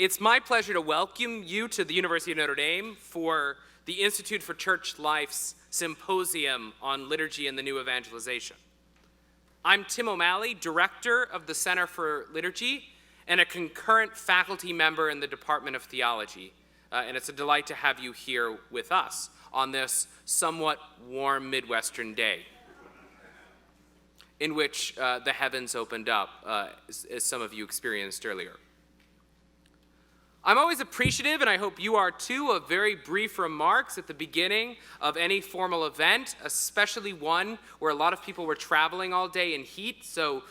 It's my pleasure to welcome you to the University of Notre Dame for the Institute for Church Life's Symposium on Liturgy and the New Evangelization. I'm Tim O'Malley, Director of the Center for Liturgy and a concurrent faculty member in the Department of Theology. And it's a delight to have you here with us on this somewhat warm Midwestern day in which the heavens opened up, as some of you experienced earlier. I'm always appreciative, and I hope you are too, of very brief remarks at the beginning of any formal event, especially one where a lot of people were traveling all day in heat, so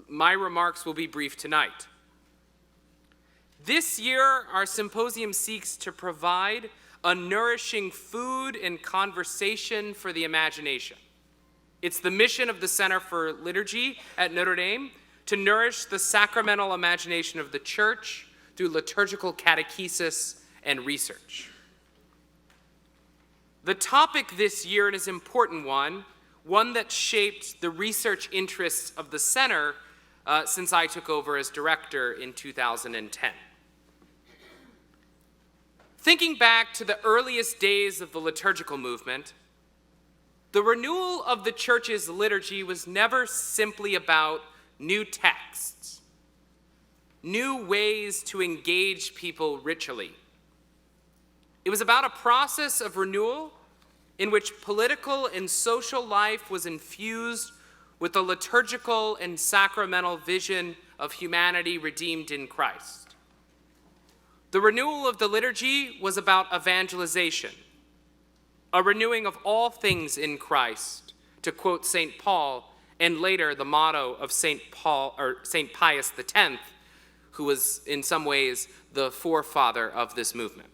my remarks will be brief tonight. This year, our symposium seeks to provide a nourishing food and conversation for the imagination. It's the mission of the Center for Liturgy at Notre Dame to nourish the sacramental imagination of the Church through liturgical catechesis and research. The topic this year is an important one that shaped the research interests of the center since I took over as director in 2010. Thinking back to the earliest days of the liturgical movement, the renewal of the Church's liturgy was never simply about new texts, new ways to engage people ritually. It was about a process of renewal in which political and social life was infused with the liturgical and sacramental vision of humanity redeemed in Christ. The renewal of the liturgy was about evangelization, a renewing of all things in Christ, to quote St. Paul, and later the motto of St. Pius X, who was in some ways the forefather of this movement.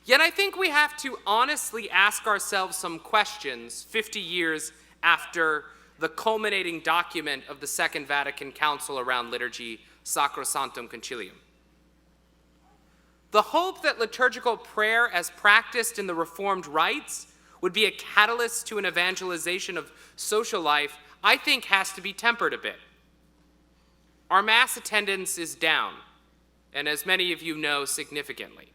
Yet I think we have to honestly ask ourselves some questions 50 years after the culminating document of the Second Vatican Council around liturgy, Sacrosanctum Concilium. The hope that liturgical prayer as practiced in the Reformed rites would be a catalyst to an evangelization of social life, I think has to be tempered a bit. Our Mass attendance is down, and as many of you know, significantly.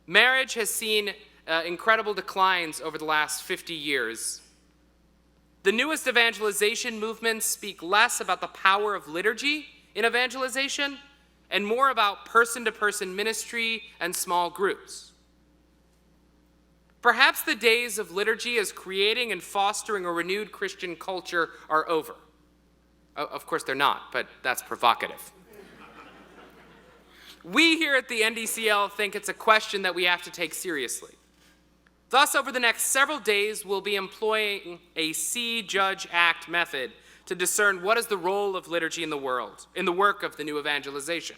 Marriage has seen incredible declines over the last 50 years. The newest evangelization movements speak less about the power of liturgy in evangelization and more about person-to-person ministry and small groups. Perhaps the days of liturgy as creating and fostering a renewed Christian culture are over. Of course they're not, but that's provocative. We here at the NDCL think it's a question that we have to take seriously. Thus, over the next several days, we'll be employing a see, judge, act method to discern what is the role of liturgy in the world, in the work of the new evangelization.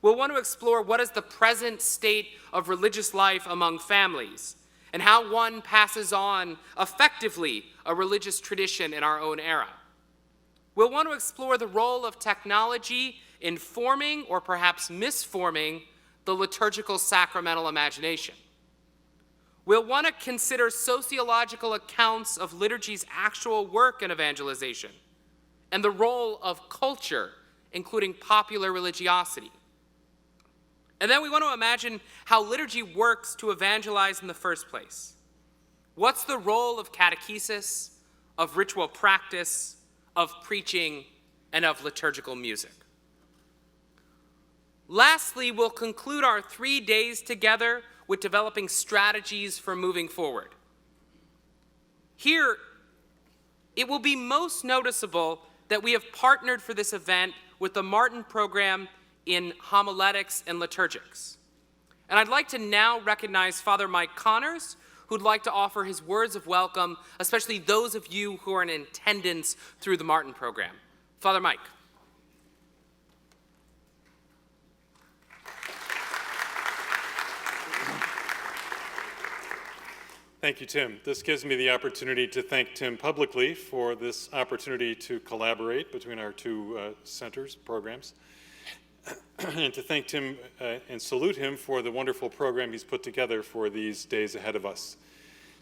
We'll want to explore what is the present state of religious life among families and how one passes on effectively a religious tradition in our own era. We'll want to explore the role of technology in forming or perhaps misforming the liturgical sacramental imagination. We'll want to consider sociological accounts of liturgy's actual work in evangelization and the role of culture, including popular religiosity. And then we want to imagine how liturgy works to evangelize in the first place. What's the role of catechesis, of ritual practice, of preaching, and of liturgical music? Lastly, we'll conclude our 3 days together with developing strategies for moving forward. Here, it will be most noticeable that we have partnered for this event with the Martin program in homiletics and liturgics. And I'd like to now recognize Father Mike Connors, who'd like to offer his words of welcome, especially those of you who are in attendance through the Martin program. Father Mike. Thank you, Tim. This gives me the opportunity to thank Tim publicly for this opportunity to collaborate between our two centers, programs, and to thank Tim and salute him for the wonderful program he's put together for these days ahead of us.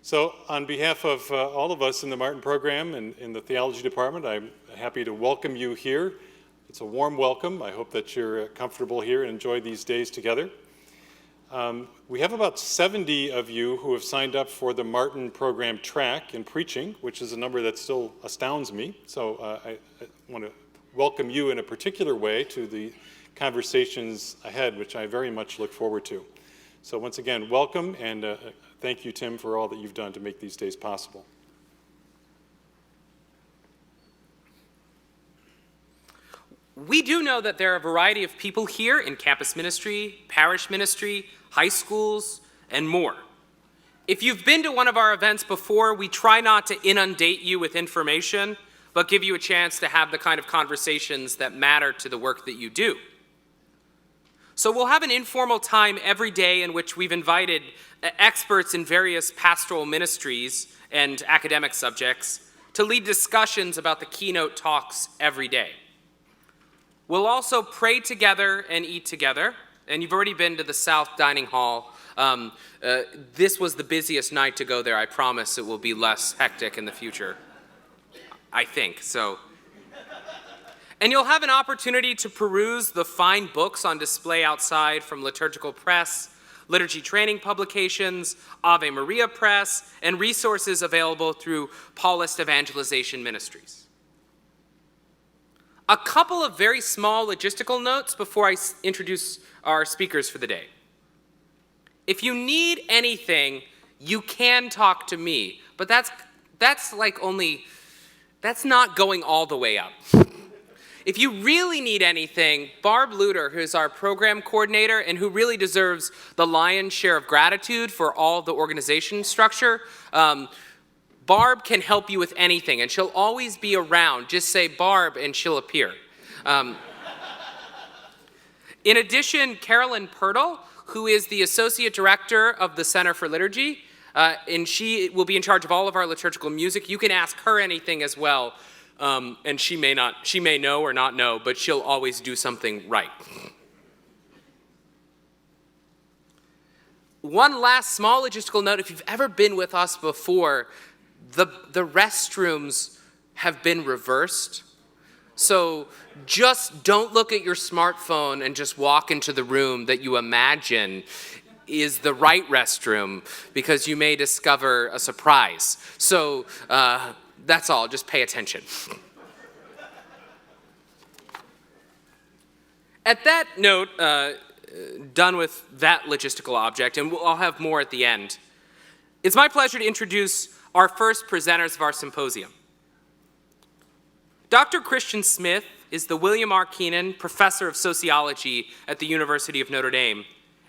So on behalf of all of us in the Martin program and in the theology department, I'm happy to welcome you here It's a warm welcome. I hope that you're comfortable here and enjoy these days together. We have about 70 of you who have signed up for the Martin program track in preaching, which is a number that still astounds me. So I want to welcome you in a particular way to the conversations ahead, which I very much look forward to. So once again, welcome, and thank you, Tim, for all that you've done to make these days possible. We do know that there are a variety of people here in campus ministry, parish ministry, high schools, and more. If you've been to one of our events before, we try not to inundate you with information, but give you a chance to have the kind of conversations that matter to the work that you do. So we'll have an informal time every day in which we've invited experts in various pastoral ministries and academic subjects to lead discussions about the keynote talks every day. We'll also pray together and eat together, and you've already been to the South Dining Hall. This was the busiest night to go there. I promise it will be less hectic in the future. I think so. And you'll have an opportunity to peruse the fine books on display outside from Liturgical Press, liturgy training publications, Ave Maria Press, and resources available through Paulist Evangelization Ministries. A couple of very small logistical notes before I introduce our speakers for the day. If you need anything, you can talk to me, but that's not going all the way up. If you really need anything, Barb Luter, who's our program coordinator and who really deserves the lion's share of gratitude for all the organization structure, Barb can help you with anything, and she'll always be around. Just say Barb, and she'll appear. In addition, Carolyn Pirtle, who is the Associate Director of the Center for Liturgy, and she will be in charge of all of our liturgical music. You can ask her anything as well, and she may know or not know, but she'll always do something right. One last small logistical note: if you've ever been with us before, the restrooms have been reversed. So just don't look at your smartphone and just walk into the room that you imagine is the right restroom, because you may discover a surprise. So that's all, just pay attention. At that note, done with that logistical object, and I'll have more at the end, it's my pleasure to introduce our first presenters of our symposium. Dr. Christian Smith is the William R. Keenan Professor of Sociology at the University of Notre Dame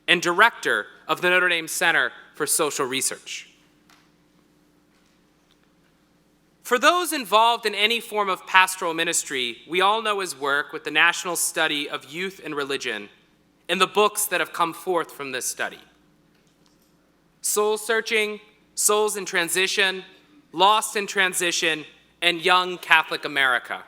and Director of the Notre Dame Center for Social Research. For those involved in any form of pastoral ministry, we all know his work with the National Study of Youth and Religion and the books that have come forth from this study. Soul Searching, Souls in Transition, Lost in Transition, and Young Catholic America.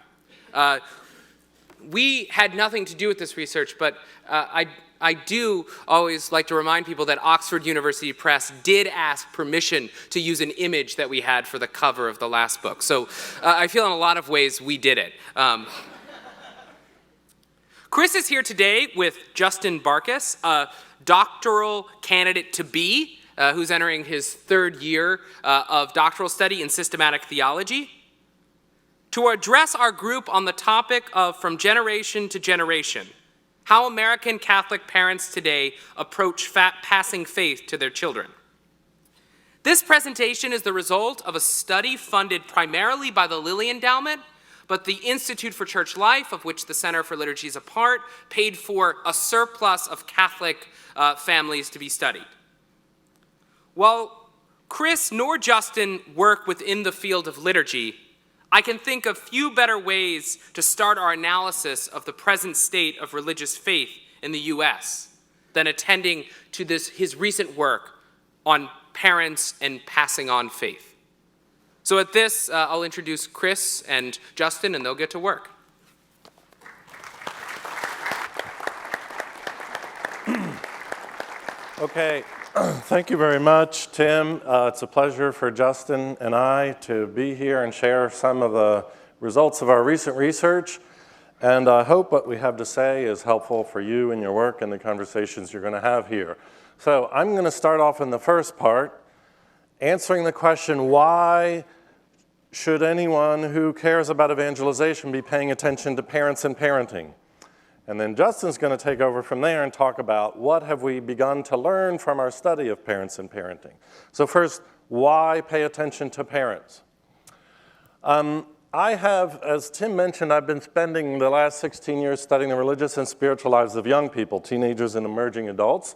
We had nothing to do with this research, but I do always like to remind people that Oxford University Press did ask permission to use an image that we had for the cover of the last book. So I feel in a lot of ways we did it. Chris is here today with Justin Bartkus, a doctoral candidate-to-be, who's entering his third year of doctoral study in systematic theology, to address our group on the topic of From Generation to Generation, how American Catholic parents today approach passing faith to their children. This presentation is the result of a study funded primarily by the Lilly Endowment, but the Institute for Church Life, of which the Center for Liturgy is a part, paid for a surplus of Catholic families to be studied. While Chris nor Justin work within the field of liturgy, I can think of few better ways to start our analysis of the present state of religious faith in the U.S. than attending to his recent work on parents and passing on faith. So at this, I'll introduce Chris and Justin, and they'll get to work. Okay, thank you very much, Tim. It's a pleasure for Justin and I to be here and share some of the results of our recent research. And I hope what we have to say is helpful for you in your work and the conversations you're going to have here. So I'm going to start off in the first part, answering the question, why should anyone who cares about evangelization be paying attention to parents and parenting? And then Justin's going to take over from there and talk about what have we begun to learn from our study of parents and parenting. So first, why pay attention to parents? I have, as Tim mentioned, I've been spending the last 16 years studying the religious and spiritual lives of young people, teenagers and emerging adults.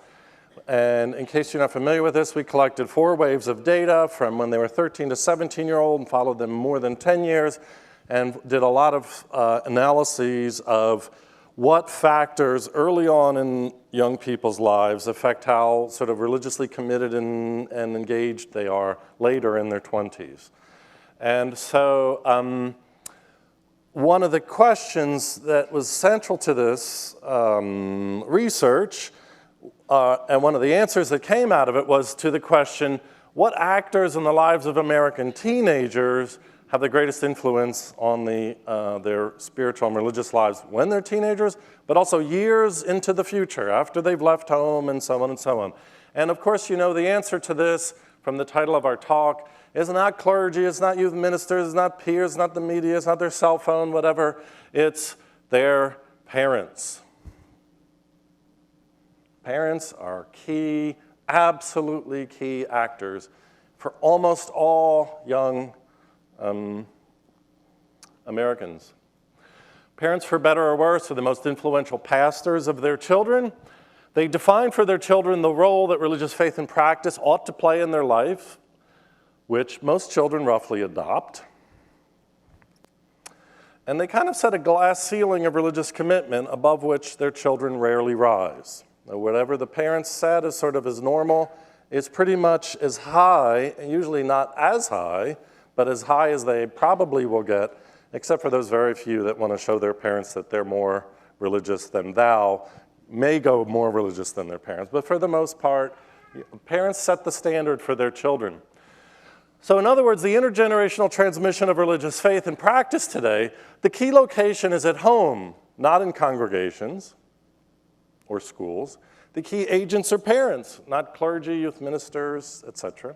And in case you're not familiar with this, we collected 4 waves of data from when they were 13 to 17-year-old and followed them more than 10 years and did a lot of analyses of what factors early on in young people's lives affect how sort of religiously committed and engaged they are later in their 20s. And so one of the questions that was central to this research, and one of the answers that came out of it was to the question, what actors in the lives of American teenagers have the greatest influence on their spiritual and religious lives when they're teenagers, but also years into the future, after they've left home and so on and so on. And of course, you know the answer to this from the title of our talk. It's not clergy, it's not youth ministers, it's not peers, it's not the media, it's not their cell phone, whatever. It's their parents. Parents are key, absolutely key actors for almost all young Americans. Parents, for better or worse, are the most influential pastors of their children. They define for their children the role that religious faith and practice ought to play in their life, which most children roughly adopt. And they kind of set a glass ceiling of religious commitment above which their children rarely rise. Now, whatever the parents said is sort of as normal is pretty much as high, usually not as high, but as high as they probably will get, except for those very few that want to show their parents that they're more religious than thou, may go more religious than their parents. But for the most part, parents set the standard for their children. So in other words, the intergenerational transmission of religious faith and practice today, the key location is at home, not in congregations or schools. The key agents are parents, not clergy, youth ministers, etc.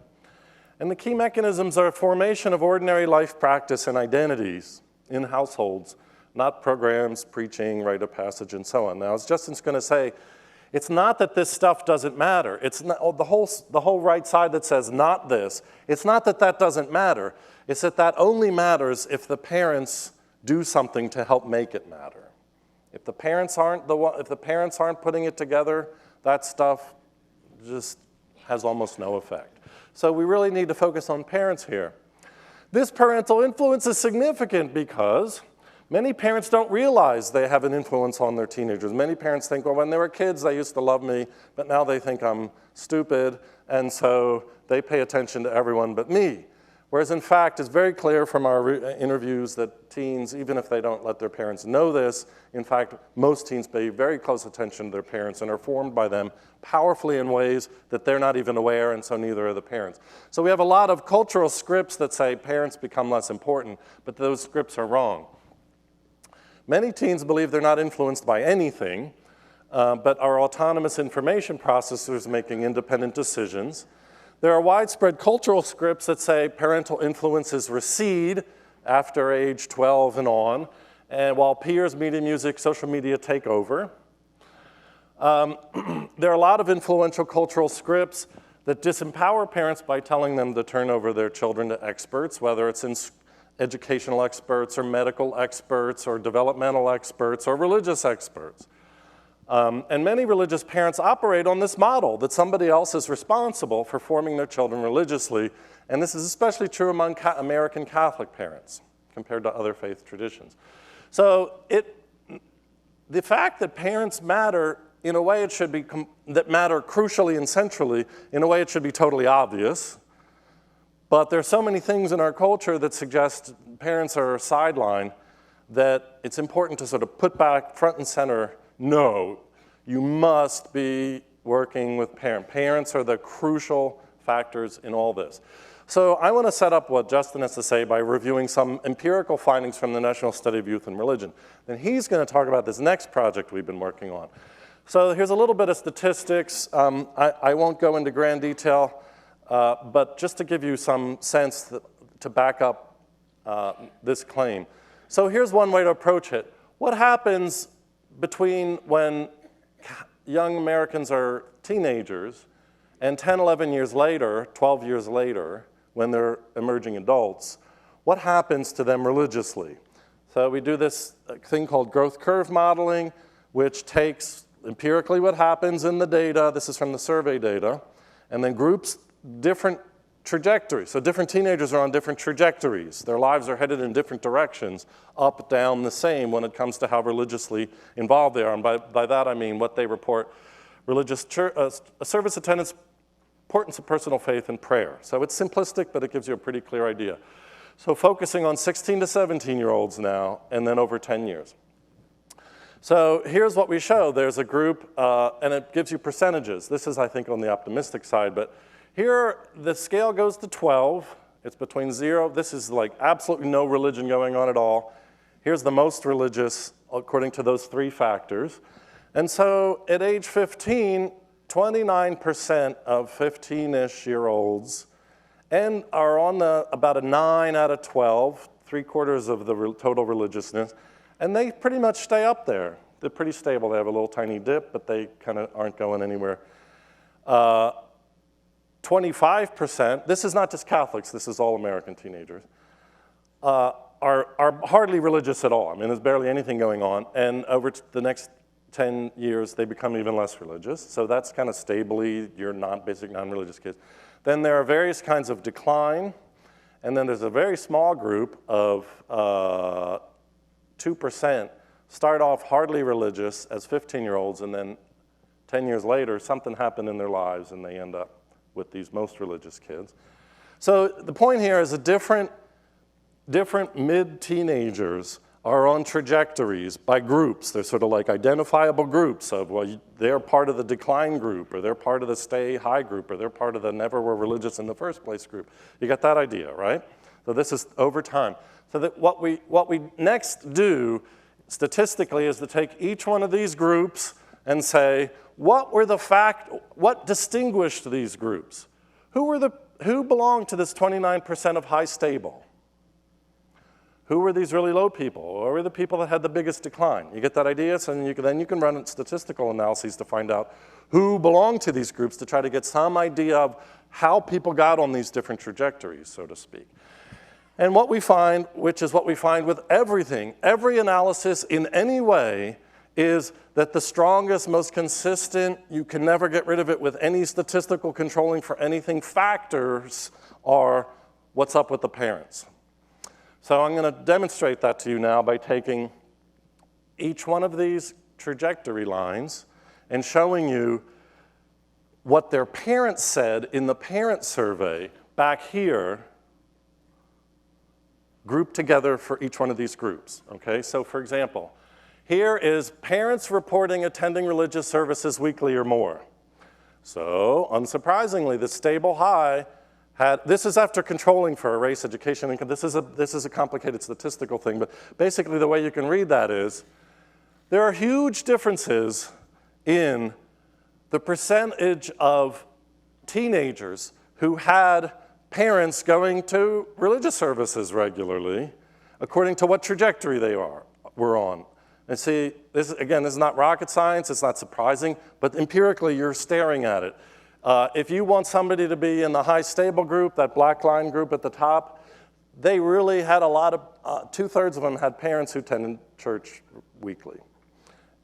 And the key mechanisms are formation of ordinary life practice and identities in households, not programs, preaching, rite of passage, and so on. Now, as Justin's going to say, it's not that this stuff doesn't matter. It's not, the whole right side that says not this, it's not that that doesn't matter. It's that that only matters if the parents do something to help make it matter. If the parents aren't putting it together, that stuff just has almost no effect. So we really need to focus on parents here. This parental influence is significant because many parents don't realize they have an influence on their teenagers. Many parents think, well, when they were kids, they used to love me, but now they think I'm stupid, and so they pay attention to everyone but me. Whereas in fact, it's very clear from our interviews that teens, even if they don't let their parents know this, in fact, most teens pay very close attention to their parents and are formed by them powerfully in ways that they're not even aware, and so neither are the parents. So we have a lot of cultural scripts that say parents become less important, but those scripts are wrong. Many teens believe they're not influenced by anything, but are autonomous information processors making independent decisions. There are widespread cultural scripts that say parental influences recede after age 12 and on, and while peers, media, music, social media take over. There are a lot of influential cultural scripts that disempower parents by telling them to turn over their children to experts, whether it's in educational experts or medical experts or developmental experts or religious experts. And many religious parents operate on this model that somebody else is responsible for forming their children religiously, and this is especially true among American Catholic parents compared to other faith traditions. So the fact that parents matter in a way it should be, that matter crucially and centrally, in a way it should be totally obvious. But there's so many things in our culture that suggest parents are sidelined that it's important to sort of put back front and center, no, you must be working with parents. Parents are the crucial factors in all this. So I want to set up what Justin has to say by reviewing some empirical findings from the National Study of Youth and Religion. Then he's going to talk about this next project we've been working on. So here's a little bit of statistics. I won't go into grand detail, but just to give you some sense to back up this claim. So here's one way to approach it. What happens between when young Americans are teenagers and 10, 11 years later, 12 years later, when they're emerging adults, what happens to them religiously? So we do this thing called growth curve modeling, which takes empirically what happens in the data, this is from the survey data, and then groups different trajectories. So different teenagers are on different trajectories. Their lives are headed in different directions, up, down, the same when it comes to how religiously involved they are. And by that I mean what they report, religious service attendance, importance of personal faith, and prayer. So it's simplistic, but it gives you a pretty clear idea. So focusing on 16 to 17-year-olds now, and then over 10 years. So here's what we show. There's a group, and it gives you percentages. This is, I think, on the optimistic side, but here the scale goes to 12. It's between 0. This is like absolutely no religion going on at all. Here's the most religious according to those 3 factors. And so at age 15, 29% of 15-ish-year-olds and are on about a 9 out of 12, 3/4 of the total religiousness, and they pretty much stay up there. They're pretty stable. They have a little tiny dip, but they kind of aren't going anywhere. 25%, this is not just Catholics, this is all American teenagers, are hardly religious at all. I mean, there's barely anything going on, and over the next 10 years, they become even less religious. So that's kind of stably your basic non-religious kids. Then there are various kinds of decline, and then there's a very small group of 2% start off hardly religious as 15-year-olds, and then 10 years later, something happened in their lives, and they end up with these most religious kids. So the point here is that different mid-teenagers are on trajectories by groups. They're sort of like identifiable groups of, well, they're part of the decline group, or they're part of the stay high group, or they're part of the never were religious in the first place group. You got that idea, right? So this is over time. So that what we next do statistically is to take each one of these groups and say, what distinguished these groups? Who belonged to this 29% of high stable? Who were these really low people? Or were the people that had the biggest decline? You get that idea? So then you can run statistical analyses to find out who belonged to these groups to try to get some idea of how people got on these different trajectories, so to speak. And what we find, which is what we find with everything, every analysis in any way, is that the strongest, most consistent, you can never get rid of it with any statistical controlling for anything, factors are what's up with the parents. So I'm going to demonstrate that to you now by taking each one of these trajectory lines and showing you what their parents said in the parent survey back here, grouped together for each one of these groups, okay? So for example, here is parents reporting attending religious services weekly or more. So unsurprisingly, the stable high this is after controlling for a race, education, income. This is a complicated statistical thing, but basically the way you can read that is there are huge differences in the percentage of teenagers who had parents going to religious services regularly according to what trajectory they were on. And see, this is not rocket science, it's not surprising, but empirically you're staring at it. If you want somebody to be in the high stable group, that black line group at the top, they really had a lot of, 2/3 of them had parents who attended church weekly.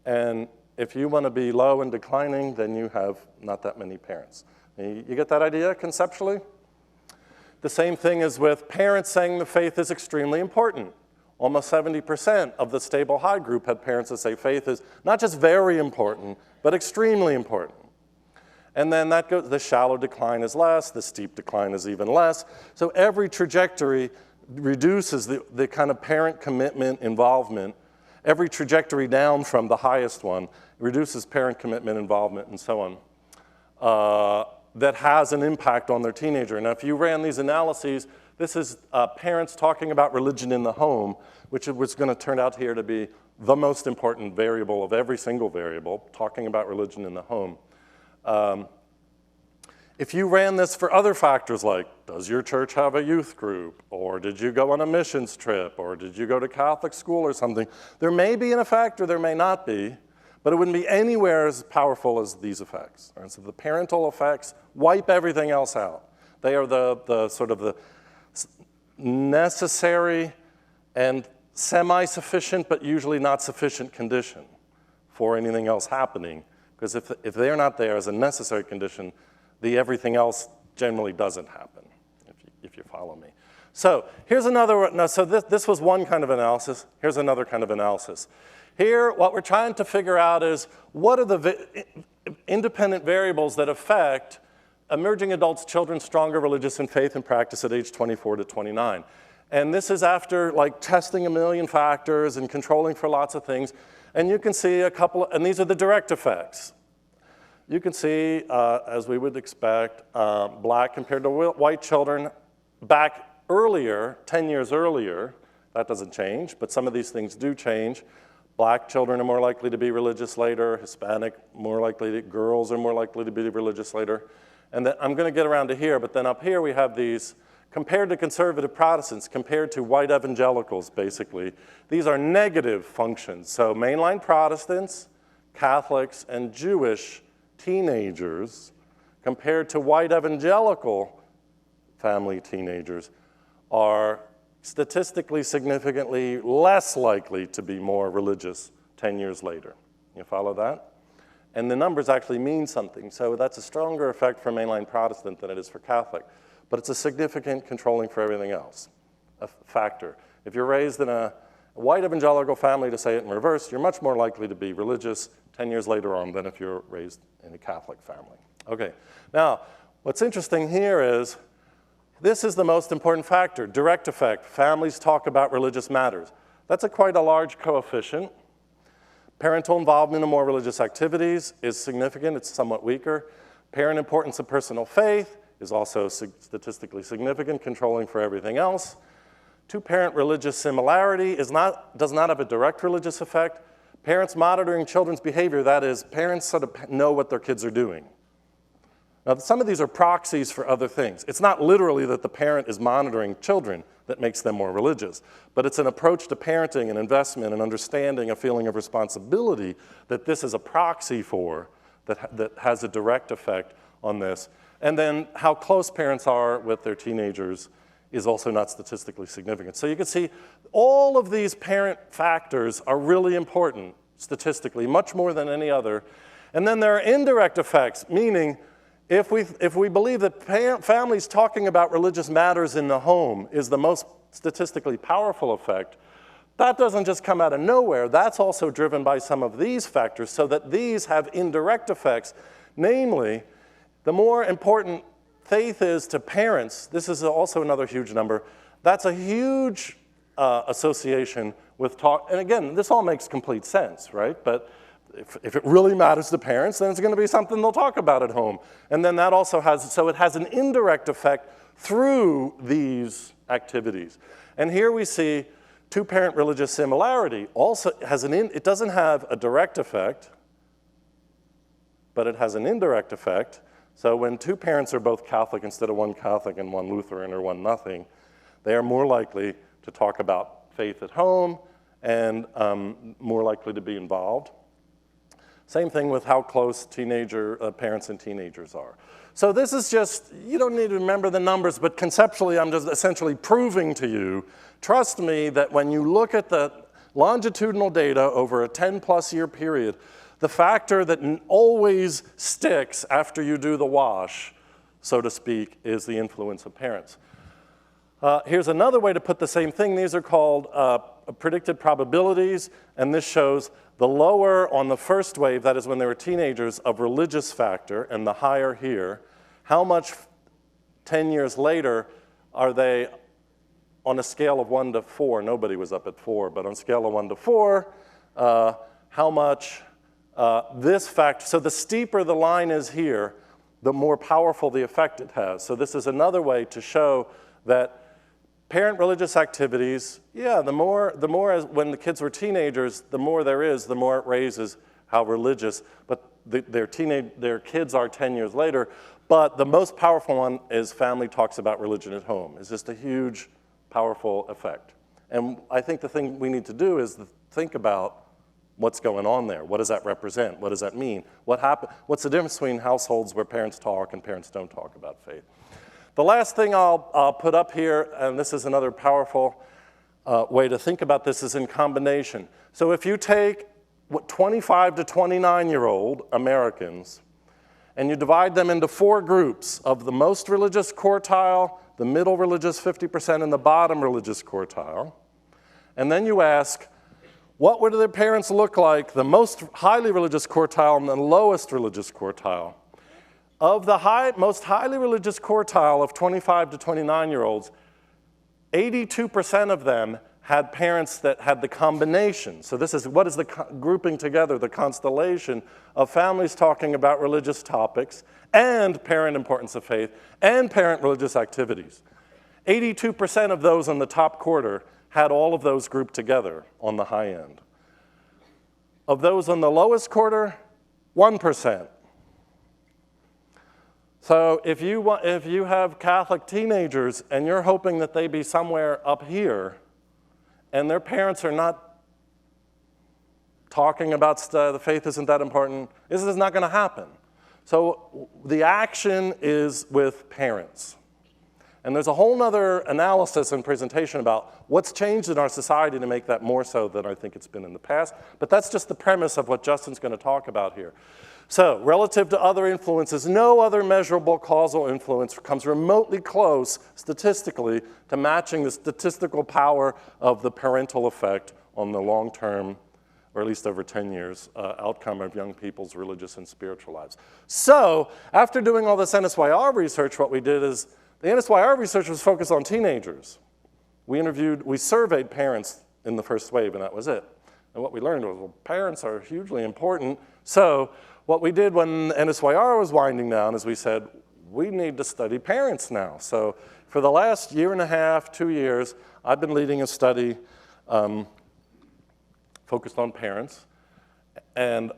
And if you want to be low and declining, then you have not that many parents. You get that idea conceptually? The same thing is with parents saying the faith is extremely important. Almost 70% of the stable high group had parents that say faith is not just very important, but extremely important. And then that goes, the shallow decline is less, the steep decline is even less. So every trajectory reduces the kind of parent commitment involvement. Every trajectory down from the highest one reduces parent commitment involvement and so on. that has an impact on their teenager. Now, if you ran these analyses, this is parents talking about religion in the home, which was going to turn out here to be the most important variable of every single variable, talking about religion in the home. If you ran this for other factors like, does your church have a youth group? Or did you go on a missions trip? Or did you go to Catholic school or something? There may be an effect or there may not be, but it wouldn't be anywhere as powerful as these effects. Right? So the parental effects wipe everything else out. They are the sort of the necessary and semi-sufficient, but usually not sufficient condition for anything else happening. Because if they're not there as a necessary condition, the everything else generally doesn't happen, if you follow me. So here's another, now, so this was one kind of analysis. Here's another kind of analysis. Here, what we're trying to figure out is what are the independent variables that affect emerging adults, children's stronger religious and faith and practice at age 24 to 29. And this is after like testing a million factors and controlling for lots of things. And you can see a couple, and these are the direct effects. You can see, as we would expect, black compared to white children back earlier, 10 years earlier. That doesn't change, but some of these things do change. Black children are more likely to be religious later. Hispanic, more likely to, girls are more likely to be religious later. And then I'm going to get around to here, but then up here we have these compared to conservative Protestants, compared to white evangelicals, basically. These are negative functions. So mainline Protestants, Catholics, and Jewish teenagers compared to white evangelical family teenagers are statistically significantly less likely to be more religious 10 years later. You follow that? And the numbers actually mean something. So that's a stronger effect for mainline Protestant than it is for Catholic. But it's a significant controlling for everything else, a factor. If you're raised in a white evangelical family, to say it in reverse, you're much more likely to be religious 10 years later on than if you're raised in a Catholic family. Okay, now, what's interesting here is this is the most important factor, direct effect. Families talk about religious matters. That's quite a large coefficient. Parental involvement in more religious activities is significant, it's somewhat weaker. Parent importance of personal faith is also statistically significant, controlling for everything else. Two-parent religious similarity does not have a direct religious effect. Parents monitoring children's behavior, that is, parents sort of know what their kids are doing. Now, some of these are proxies for other things. It's not literally that the parent is monitoring children that makes them more religious, but it's an approach to parenting and investment and understanding a feeling of responsibility that this is a proxy for that has a direct effect on this. And then how close parents are with their teenagers is also not statistically significant. So you can see all of these parent factors are really important statistically, much more than any other. And then there are indirect effects, meaning if we believe that families talking about religious matters in the home is the most statistically powerful effect, that doesn't just come out of nowhere. That's also driven by some of these factors, so that these have indirect effects. Namely, the more important faith is to parents, this is also another huge number, that's a huge association with talk, and again, this all makes complete sense, right? But if it really matters to parents, then it's going to be something they'll talk about at home. And then that also has, so it has an indirect effect through these activities. And here we see two-parent religious similarity also has it doesn't have a direct effect, but it has an indirect effect. So when two parents are both Catholic instead of one Catholic and one Lutheran or one nothing, they are more likely to talk about faith at home and more likely to be involved. Same thing with how close parents and teenagers are. So this is just, you don't need to remember the numbers, but conceptually I'm just essentially proving to you, trust me, that when you look at the longitudinal data over a 10+ year period, the factor that always sticks after you do the wash, so to speak, is the influence of parents. Here's another way to put the same thing. These are called predicted probabilities, and this shows the lower on the first wave, that is when they were teenagers, of religious factor, and the higher here. How much 10 years later are they on a scale of 1 to 4? Nobody was up at 4, but on a scale of 1 to 4, how much this factor, so the steeper the line is here, the more powerful the effect it has. So this is another way to show that parent religious activities, yeah, the more when the kids were teenagers, the more there is, the more it raises how religious, but their kids are 10 years later. But the most powerful one is family talks about religion at home. It's just a huge, powerful effect. And I think the thing we need to do is think about what's going on there. What does that represent? What does that mean? What's the difference between households where parents talk and parents don't talk about faith? The last thing I'll put up here, and this is another powerful way to think about this, is in combination. So if you take 25 to 29-year-old Americans and you divide them into 4 groups of the most religious quartile, the middle religious 50%, and the bottom religious quartile, and then you ask, what would their parents look like, the most highly religious quartile and the lowest religious quartile? Of the most highly religious quartile of 25 to 29-year-olds, 82% of them had parents that had the combination. So this is, what is the grouping together, the constellation of families talking about religious topics and parent importance of faith and parent religious activities. 82% of those in the top quarter had all of those grouped together on the high end. Of those on the lowest quarter, 1%. So if you have Catholic teenagers and you're hoping that they be somewhere up here and their parents are not talking about the faith isn't that important, this is not going to happen. So the action is with parents. And there's a whole nother analysis and presentation about what's changed in our society to make that more so than I think it's been in the past. But that's just the premise of what Justin's going to talk about here. So relative to other influences, no other measurable causal influence comes remotely close statistically to matching the statistical power of the parental effect on the long-term, or at least over 10 years, outcome of young people's religious and spiritual lives. So after doing all this NSYR research, what we did is the NSYR research was focused on teenagers. We surveyed parents in the first wave, and that was it. And what we learned was, well, parents are hugely important. So what we did when NSYR was winding down is we said, we need to study parents now. So for the last year and a half, 2 years, I've been leading a study focused on parents. And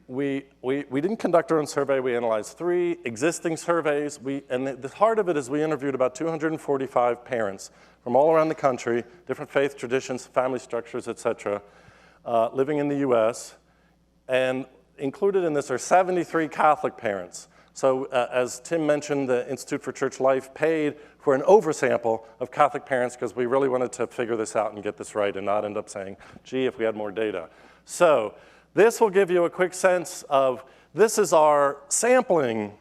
we didn't conduct our own survey. We analyzed 3 existing surveys. And the heart of it is we interviewed about 245 parents from all around the country, different faith traditions, family structures, et cetera, living in the US. And included in this are 73 Catholic parents. So as Tim mentioned, the Institute for Church Life paid for an oversample of Catholic parents because we really wanted to figure this out and get this right and not end up saying, gee, if we had more data. So this will give you a quick sense of, this is our sampling.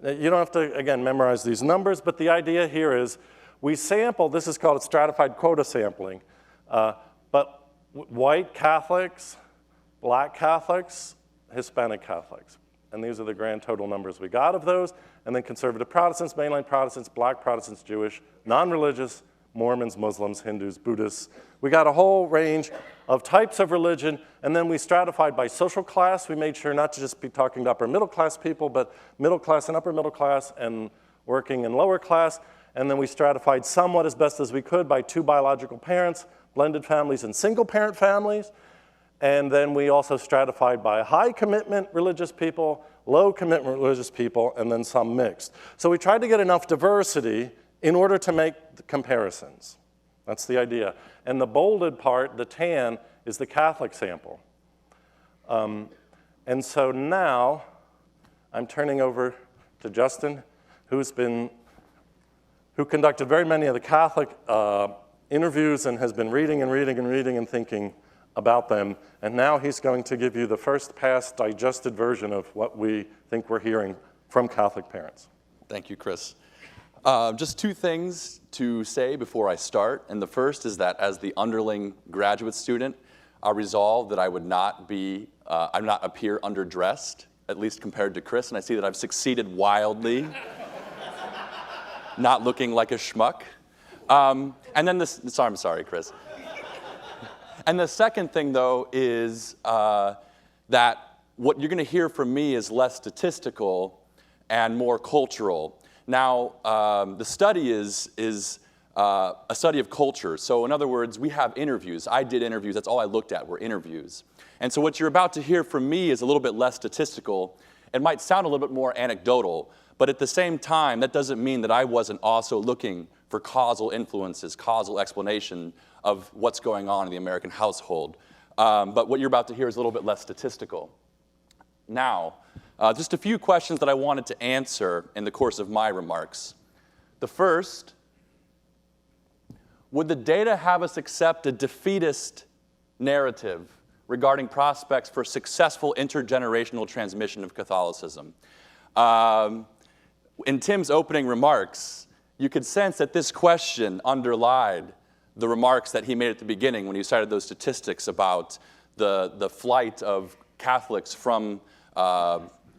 You don't have to, again, memorize these numbers, but the idea here is we sample, this is called stratified quota sampling, but white Catholics, black Catholics, Hispanic Catholics. And these are the grand total numbers we got of those. And then conservative Protestants, mainline Protestants, black Protestants, Jewish, non-religious, Mormons, Muslims, Hindus, Buddhists. We got a whole range of types of religion, and then we stratified by social class. We made sure not to just be talking to upper middle class people, but middle class and upper middle class and working and lower class. And then we stratified somewhat as best as we could by 2 biological parents, blended families, and single parent families. And then we also stratified by high commitment religious people, low commitment religious people, and then some mixed. So we tried to get enough diversity in order to make the comparisons. That's the idea. And the bolded part, the tan, is the Catholic sample. And so now I'm turning over to Justin, who conducted very many of the Catholic interviews and has been reading and reading and reading and thinking about them. And now he's going to give you the first pass digested version of what we think we're hearing from Catholic parents. Thank you, Chris. Just 2 things to say before I start. And the first is that as the underling graduate student, I resolved that I would not appear underdressed, at least compared to Chris. And I see that I've succeeded wildly, not looking like a schmuck. And then I'm sorry, Chris. And the second thing, though, is that what you're going to hear from me is less statistical and more cultural. Now, the study is a study of culture. So in other words, we have interviews. I did interviews. That's all I looked at were interviews. And so what you're about to hear from me is a little bit less statistical. It might sound a little bit more anecdotal, but at the same time, that doesn't mean that I wasn't also looking for causal influences, causal explanation of what's going on in the American household. But what you're about to hear is a little bit less statistical. Now, just a few questions that I wanted to answer in the course of my remarks. The first, would the data have us accept a defeatist narrative regarding prospects for successful intergenerational transmission of Catholicism? In Tim's opening remarks, you could sense that this question underlied the remarks that he made at the beginning when he cited those statistics about the flight of Catholics from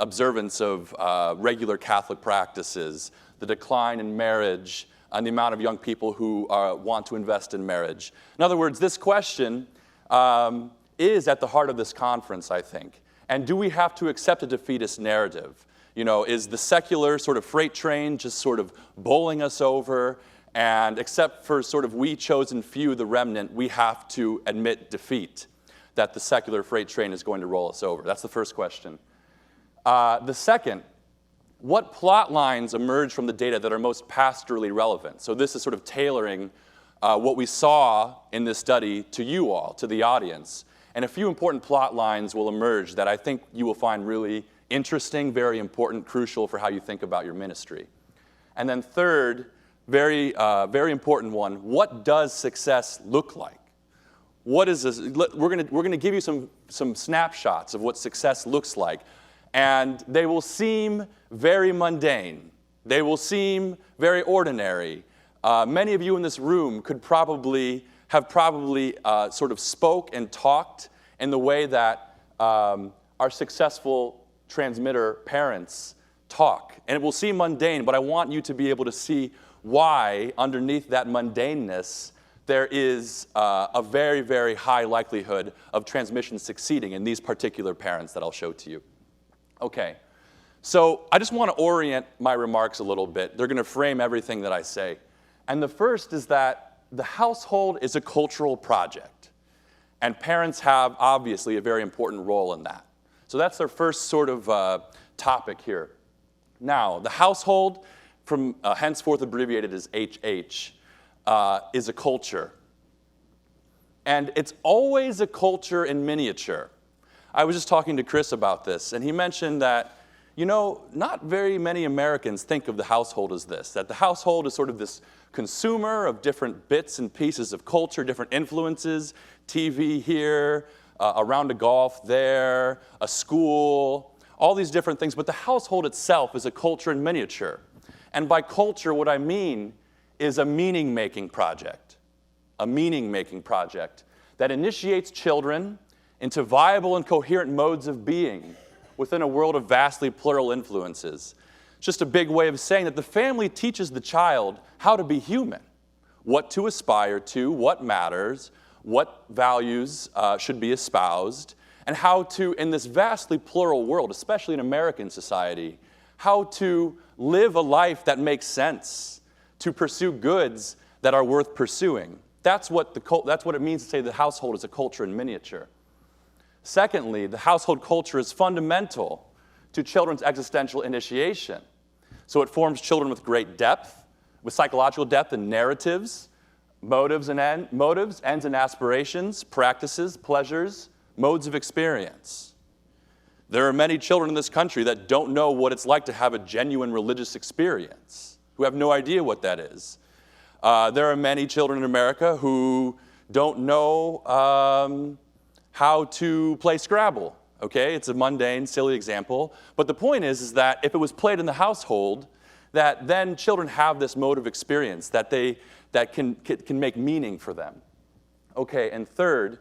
observance of regular Catholic practices, the decline in marriage, and the amount of young people who want to invest in marriage. In other words, this question is at the heart of this conference, I think. And do we have to accept a defeatist narrative? You know, is the secular sort of freight train just sort of bowling us over? And except for sort of we chosen few, the remnant, we have to admit defeat, that the secular freight train is going to roll us over? That's the first question. The second, what plot lines emerge from the data that are most pastorally relevant? So this is sort of tailoring what we saw in this study to you all, to the audience. And a few important plot lines will emerge that I think you will find really interesting, very important, crucial for how you think about your ministry. And then third, very important one, what does success look like? What is this? We're going to give you some snapshots of what success looks like. And they will seem very mundane. They will seem very ordinary. Many of you in this room could have sort of spoke and talked in the way that our successful transmitter parents talk. And it will seem mundane, but I want you to be able to see why underneath that mundaneness there is a very, very high likelihood of transmission succeeding in these particular parents that I'll show to you. Okay, so I just want to orient my remarks a little bit. They're going to frame everything that I say. And the first is that the household is a cultural project. And parents have, obviously, a very important role in that. So that's their first sort of topic here. Now, the household, from henceforth abbreviated as HH, is a culture. And it's always a culture in miniature. I was just talking to Chris about this, and he mentioned that, you know, not very many Americans think of the household as this, that the household is sort of this consumer of different bits and pieces of culture, different influences, TV here, a round of golf there, a school, all these different things. But the household itself is a culture in miniature. And by culture, what I mean is a meaning-making project. A meaning-making project that initiates children into viable and coherent modes of being within a world of vastly plural influences. It's just a big way of saying that the family teaches the child how to be human, what to aspire to, what matters, what values should be espoused, and how to, in this vastly plural world, especially in American society, how to live a life that makes sense, to pursue goods that are worth pursuing. That's what it means to say the household is a culture in miniature. Secondly, the household culture is fundamental to children's existential initiation. So it forms children with great depth, with psychological depth and narratives, motives, ends and aspirations, practices, pleasures, modes of experience. There are many children in this country that don't know what it's like to have a genuine religious experience, who have no idea what that is. There are many children in America who don't know how to play Scrabble, okay? It's a mundane, silly example. But the point is that if it was played in the household, that then children have this mode of experience that can make meaning for them. Okay, and third,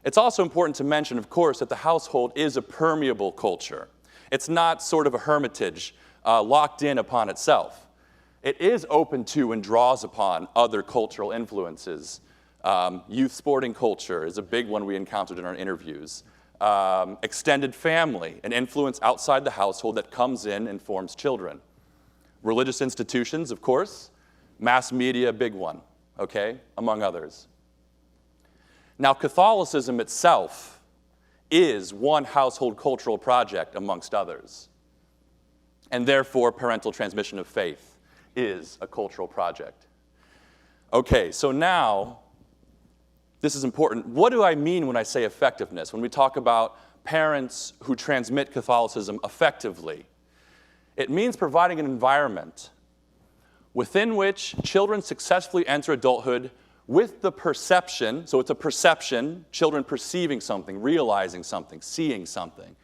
it's also important to mention, of course, that the household is a permeable culture. It's not sort of a hermitage locked in upon itself. It is open to and draws upon other cultural influences. Youth sporting culture is a big one we encountered in our interviews. extended family, an influence outside the household that comes in and forms children. Religious institutions, of course, mass media, a big one, okay, among others. Now, Catholicism itself is one household cultural project amongst others, and therefore parental transmission of faith is a cultural project. Okay, so now, this is important. What do I mean when I say effectiveness? When we talk about parents who transmit Catholicism effectively, it means providing an environment within which children successfully enter adulthood with the perception, so it's a perception, children perceiving something, realizing something, seeing something,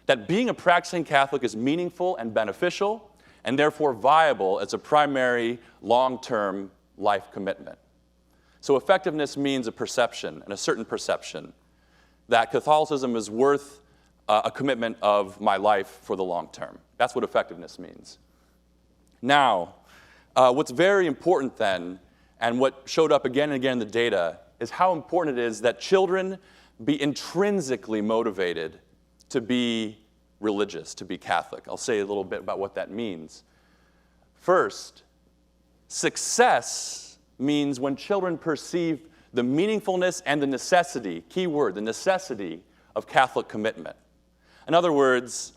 that being a practicing Catholic is meaningful and beneficial, and therefore viable as a primary long-term life commitment. So effectiveness means a perception, and a certain perception, that Catholicism is worth a commitment of my life for the long term. That's what effectiveness means. Now, what's very important then, and what showed up again and again in the data, is how important it is that children be intrinsically motivated to be religious, to be Catholic. I'll say a little bit about what that means. First, success means when children perceive the meaningfulness and the necessity, key word, the necessity of Catholic commitment. In other words,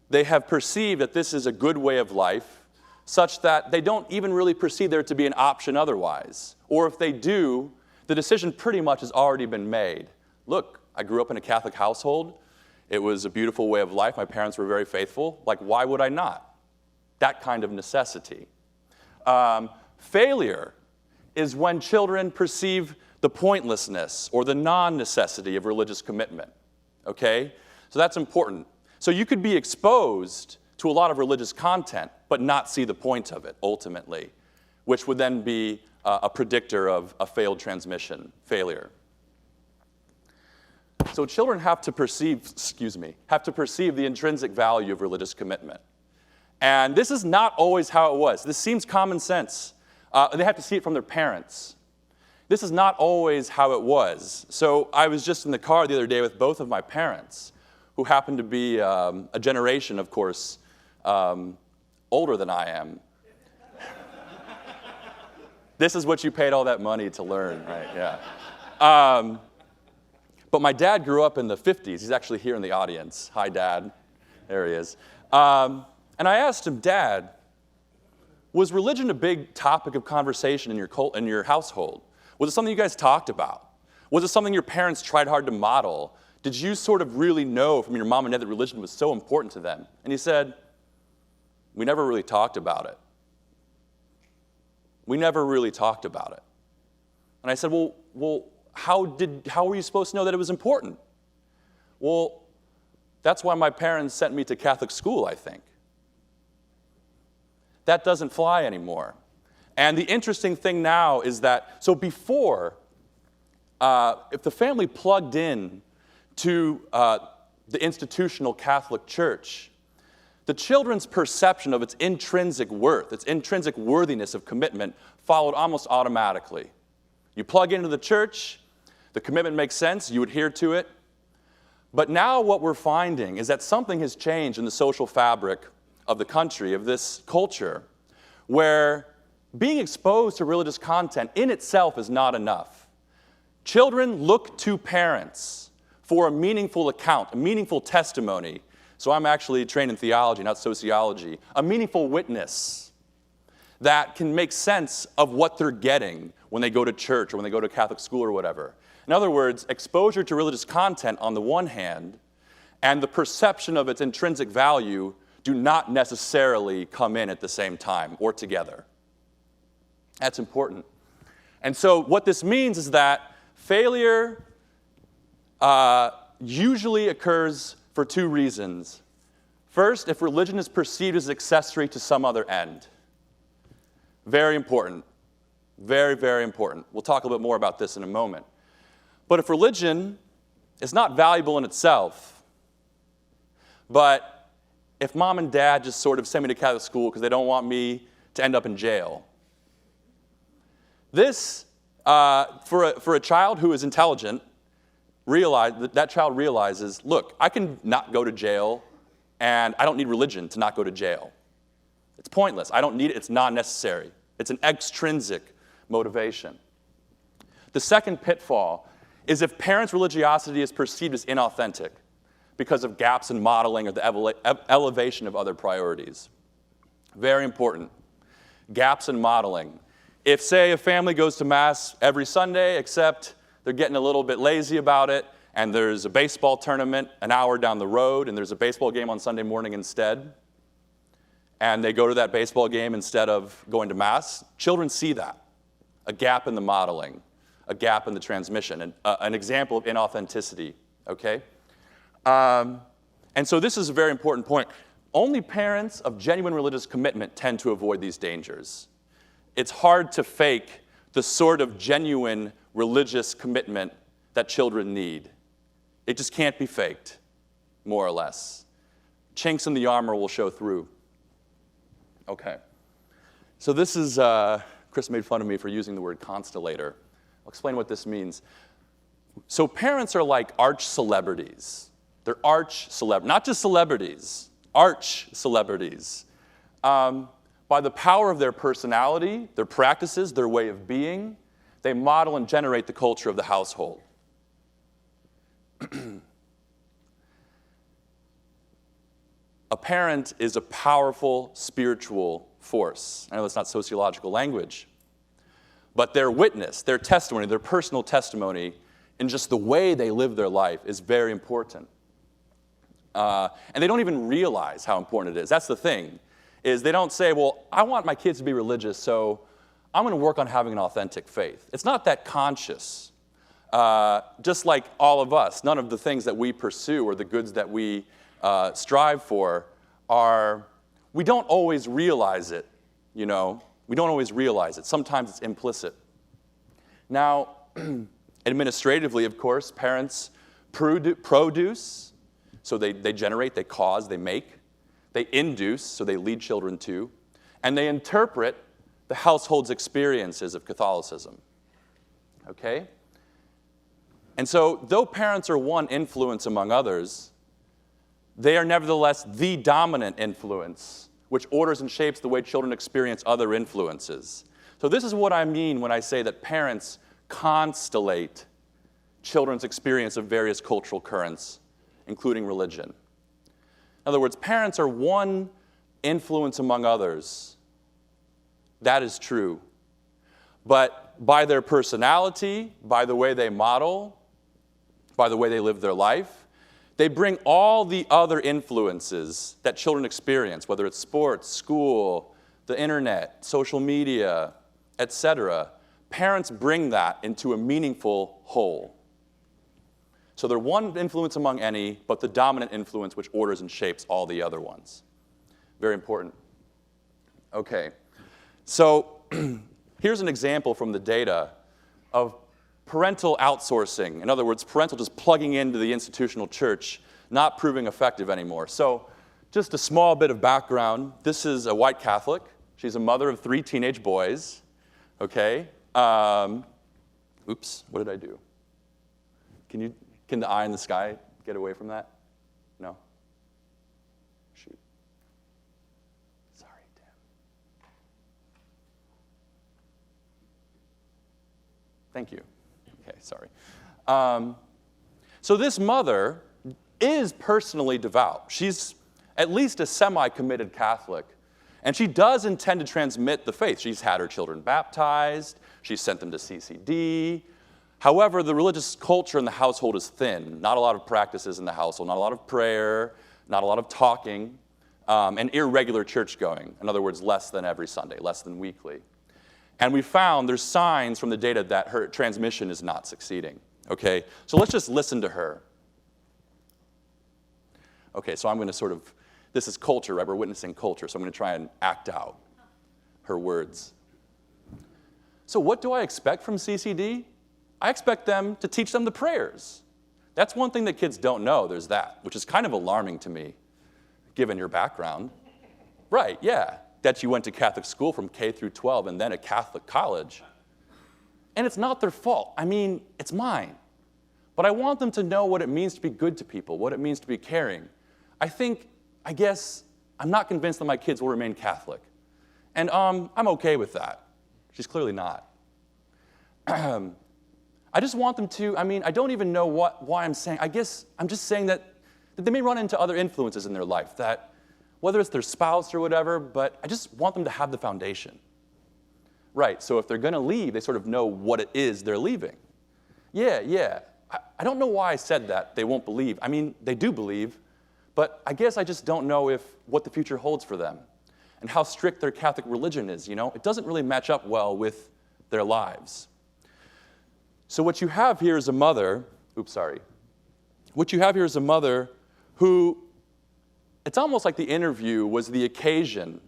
they have perceived that this is a good way of life, such that they don't even really perceive there to be an option otherwise. Or if they do, the decision pretty much has already been made. Look, I grew up in a Catholic household. It was a beautiful way of life. My parents were very faithful. Like, why would I not? That kind of necessity. Failure is when children perceive the pointlessness or the non-necessity of religious commitment, okay? So that's important. So you could be exposed to a lot of religious content, but not see the point of it, ultimately, which would then be a predictor of a failed transmission, failure. So children have to perceive the intrinsic value of religious commitment. And this is not always how it was. This seems common sense. They have to see it from their parents. This is not always how it was. So I was just in the car the other day with both of my parents, who happen to be a generation, of course, older than I am. This is what you paid all that money to learn, right? Yeah. But my dad grew up in the 50s. He's actually here in the audience. Hi, Dad. There he is. And I asked him, Dad, was religion a big topic of conversation in your household? Was it something you guys talked about? Was it something your parents tried hard to model? Did you sort of really know from your mom and dad that religion was so important to them? And he said, we never really talked about it. We never really talked about it. And I said, well, how were you supposed to know that it was important? Well, that's why my parents sent me to Catholic school, I think. That doesn't fly anymore. And the interesting thing now is that, so before, if the family plugged in to the institutional Catholic Church, the children's perception of its intrinsic worth, its intrinsic worthiness of commitment, followed almost automatically. You plug into the church, the commitment makes sense, you adhere to it. But now what we're finding is that something has changed in the social fabric of the country, of this culture, where being exposed to religious content in itself is not enough. Children look to parents for a meaningful account, a meaningful testimony. So I'm actually trained in theology, not sociology. A meaningful witness that can make sense of what they're getting when they go to church or when they go to Catholic school or whatever. In other words, exposure to religious content on the one hand and the perception of its intrinsic value do not necessarily come in at the same time or together. That's important. And so what this means is that failure usually occurs for two reasons. First, if religion is perceived as accessory to some other end. Very important. Very, very important. We'll talk a little bit more about this in a moment. But if religion is not valuable in itself, but if mom and dad just sort of send me to Catholic school because they don't want me to end up in jail, this, for a child who is intelligent, that child realizes, look, I can not go to jail, and I don't need religion to not go to jail. It's pointless. I don't need it. It's not necessary. It's an extrinsic motivation. The second pitfall is if parents' religiosity is perceived as inauthentic because of gaps in modeling or the elevation of other priorities. Very important. Gaps in modeling. If, say, a family goes to Mass every Sunday, except they're getting a little bit lazy about it, and there's a baseball tournament an hour down the road, and there's a baseball game on Sunday morning instead, and they go to that baseball game instead of going to Mass, children see that. A gap in the modeling, a gap in the transmission, an example of inauthenticity, okay? And so this is a very important point. Only parents of genuine religious commitment tend to avoid these dangers. It's hard to fake the sort of genuine religious commitment that children need. It just can't be faked, more or less. Chinks in the armor will show through. Okay. So this is, Chris made fun of me for using the word constellator. I'll explain what this means. So parents are like arch celebrities. They're arch celebrities, not just celebrities, arch celebrities. By the power of their personality, their practices, their way of being, they model and generate the culture of the household. A parent is a powerful spiritual force. I know that's not sociological language, but their witness, their testimony, their personal testimony, and just the way they live their life is very important. And they don't even realize how important it is. That's the thing, is they don't say, well, I want my kids to be religious, so I'm going to work on having an authentic faith. It's not that conscious. Just like all of us, none of the things that we pursue or the goods that we strive for we don't always realize it, you know. We don't always realize it. Sometimes it's implicit. Now, administratively, of course, parents produce, so they generate, they cause, they make. They induce, so they lead children to. And they interpret the household's experiences of Catholicism. Okay? And so, though parents are one influence among others, they are nevertheless the dominant influence, which orders and shapes the way children experience other influences. So this is what I mean when I say that parents constellate children's experience of various cultural currents, including religion. In other words, parents are one influence among others. That is true. But by their personality, by the way they model, by the way they live their life, they bring all the other influences that children experience, whether it's sports, school, the internet, social media, etc. Parents bring that into a meaningful whole. So they're one influence among any, but the dominant influence which orders and shapes all the other ones. Very important. Okay, so here's an example from the data of parental outsourcing. In other words, parental just plugging into the institutional church, not proving effective anymore. So just a small bit of background. This is a white Catholic. She's a mother of 3 teenage boys. Okay. Oops, what did I do? Can the eye in the sky get away from that? No? Shoot. Sorry, Tim. Thank you. Okay, sorry. So this mother is personally devout. She's at least a semi-committed Catholic. And she does intend to transmit the faith. She's had her children baptized. She's sent them to CCD. However, the religious culture in the household is thin. Not a lot of practices in the household, not a lot of prayer, not a lot of talking, and irregular church going. In other words, less than every Sunday, less than weekly. And we found there's signs from the data that her transmission is not succeeding. Okay, so let's just listen to her. Okay, so I'm going to this is culture, right? We're witnessing culture, so I'm going to try and act out her words. So what do I expect from CCD? I expect them to teach them the prayers. That's one thing that kids don't know, there's that, which is kind of alarming to me, given your background. Right, yeah, that you went to Catholic school from K through 12 and then a Catholic college. And it's not their fault. I mean, it's mine. but I want them to know what it means to be good to people, what it means to be caring. I guess, I'm not convinced that my kids will remain Catholic. And I'm okay with that. She's clearly not. I just want them to, I don't even know why I'm saying, I guess I'm just saying that they may run into other influences in their life, that whether it's their spouse or whatever, but I just want them to have the foundation. Right, so if they're going to leave, they sort of know what it is they're leaving. Yeah. I don't know why I said that they won't believe. They do believe, but I guess I just don't know what the future holds for them and how strict their Catholic religion is, It doesn't really match up well with their lives. So what you have here is a mother, who, it's almost like the interview was the occasion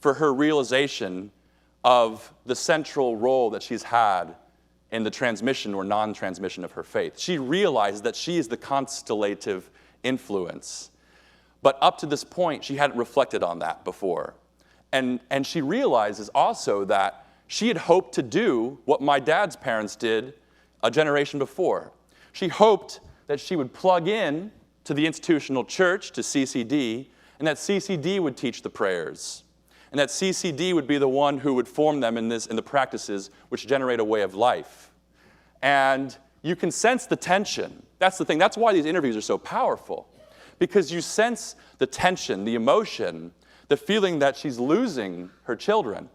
for her realization of the central role that she's had in the transmission or non-transmission of her faith. She realized that she is the constellative influence. But up to this point, she hadn't reflected on that before. And she realizes also that she had hoped to do what my dad's parents did a generation before. She hoped that she would plug in to the institutional church, to CCD, and that CCD would teach the prayers, and that CCD would be the one who would form them in the practices which generate a way of life. And you can sense the tension. That's the thing. That's why these interviews are so powerful, because you sense the tension, the emotion, the feeling that she's losing her children.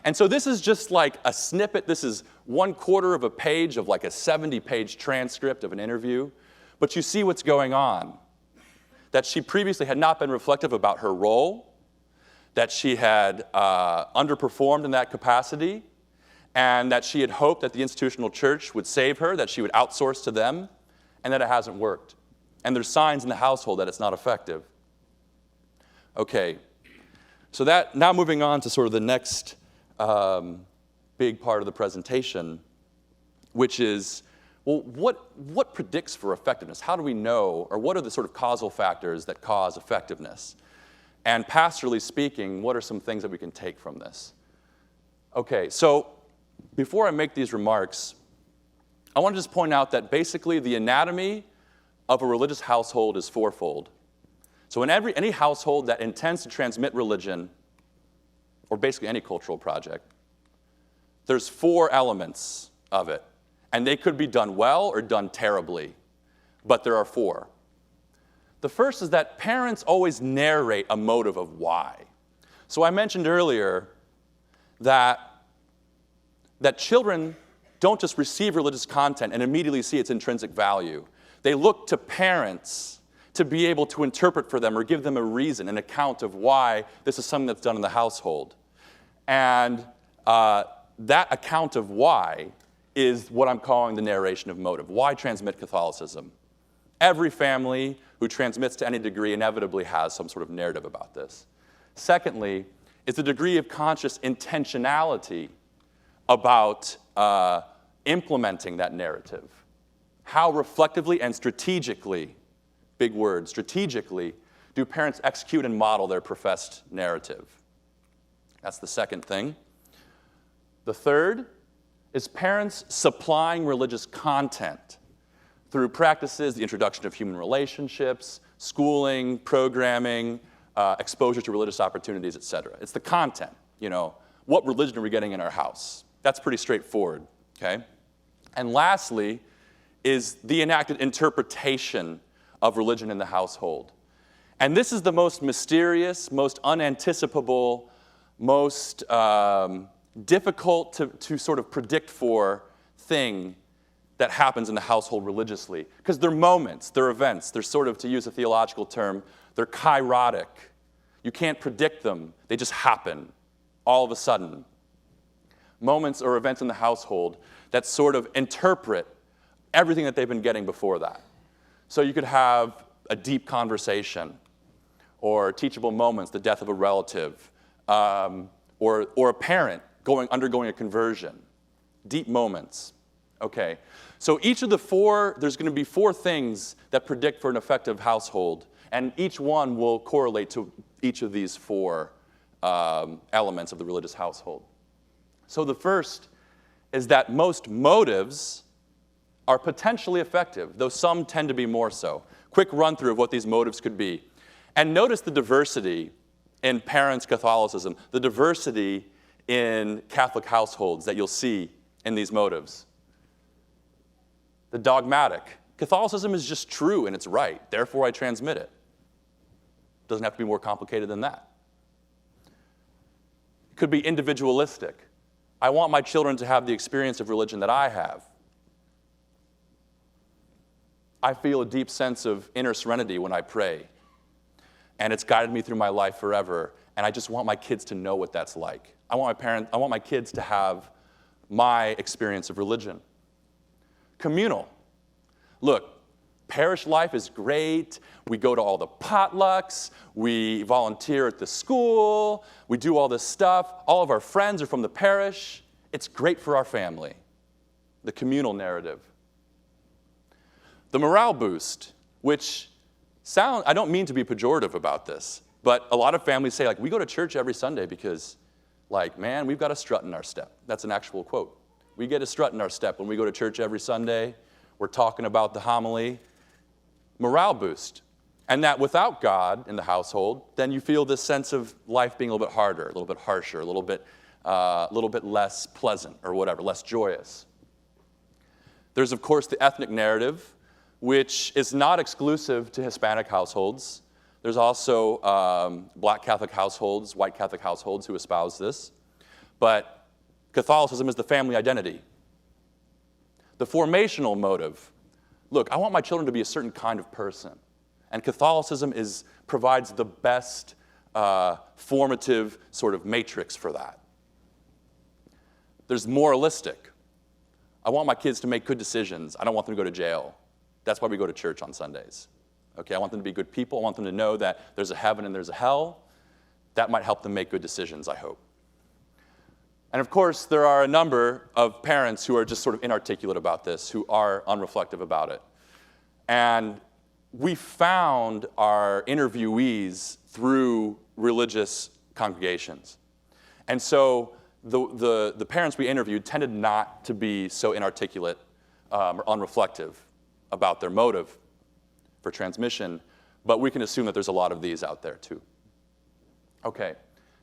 And so this is just like a snippet. This is 1/4 of a page of like a 70-page transcript of an interview. But you see what's going on. That she previously had not been reflective about her role, that she had underperformed in that capacity, and that she had hoped that the institutional church would save her, that she would outsource to them, and that it hasn't worked. And there's signs in the household that it's not effective. Okay, so that, now moving on to sort of the next big part of the presentation, which is, well, what predicts for effectiveness? How do we know, or what are the sort of causal factors that cause effectiveness? And pastorally speaking, what are some things that we can take from this? Okay, so before I make these remarks, I want to just point out that basically the anatomy of a religious household is fourfold. So in any household that intends to transmit religion, or basically any cultural project, there's 4 elements of it. And they could be done well or done terribly, but there are 4. The first is that parents always narrate a motive of why. So I mentioned earlier that children don't just receive religious content and immediately see its intrinsic value. They look to parents to be able to interpret for them or give them a reason, an account of why this is something that's done in the household. And that account of why is what I'm calling the narration of motive. Why transmit Catholicism? Every family who transmits to any degree inevitably has some sort of narrative about this. Secondly, is the degree of conscious intentionality about implementing that narrative. How reflectively and strategically, big word, strategically, do parents execute and model their professed narrative? That's the second thing. The third is parents supplying religious content through practices, the introduction of human relationships, schooling, programming, exposure to religious opportunities, etc. It's the content, what religion are we getting in our house? That's pretty straightforward, okay? And lastly is the enacted interpretation of religion in the household. And this is the most mysterious, most unanticipable, most difficult to sort of predict for thing that happens in the household religiously. Because they're moments, they're events, they're sort of, to use a theological term, they're kairotic. You can't predict them, they just happen all of a sudden. Moments or events in the household that sort of interpret everything that they've been getting before that. So you could have a deep conversation, or teachable moments, the death of a relative, or a parent undergoing a conversion. Deep moments. Okay, so each of the 4, there's going to be 4 things that predict for an effective household, and each one will correlate to each of these 4 elements of the religious household. So the first is that most motives are potentially effective, though some tend to be more so. Quick run through of what these motives could be. And notice the diversity in parents' Catholicism, the diversity in Catholic households that you'll see in these motives. The dogmatic. Catholicism is just true and it's right, therefore I transmit it. Doesn't have to be more complicated than that. It could be individualistic. I want my children to have the experience of religion that I have. I feel a deep sense of inner serenity when I pray, and it's guided me through my life forever, and I just want my kids to know what that's like. I want my kids to have my experience of religion. Communal. Look, parish life is great. We go to all the potlucks. We volunteer at the school. We do all this stuff. All of our friends are from the parish. It's great for our family. The communal narrative. The morale boost, which I don't mean to be pejorative about this, but a lot of families say, like, we go to church every Sunday because, like, man, we've got a strut in our step. That's an actual quote. We get a strut in our step when we go to church every Sunday. We're talking about the homily. Morale boost. And that without God in the household, then you feel this sense of life being a little bit harder, a little bit harsher, a little bit less pleasant or whatever, less joyous. There's, of course, the ethnic narrative, which is not exclusive to Hispanic households. There's also Black Catholic households, white Catholic households who espouse this. But Catholicism is the family identity. The formational motive. Look, I want my children to be a certain kind of person. And Catholicism provides the best formative sort of matrix for that. There's moralistic. I want my kids to make good decisions. I don't want them to go to jail. That's why we go to church on Sundays. Okay, I want them to be good people. I want them to know that there's a heaven and there's a hell. That might help them make good decisions, I hope. And of course, there are a number of parents who are just sort of inarticulate about this, who are unreflective about it. And we found our interviewees through religious congregations. And so the parents we interviewed tended not to be so inarticulate or unreflective about their motive for transmission, but we can assume that there's a lot of these out there too. Okay,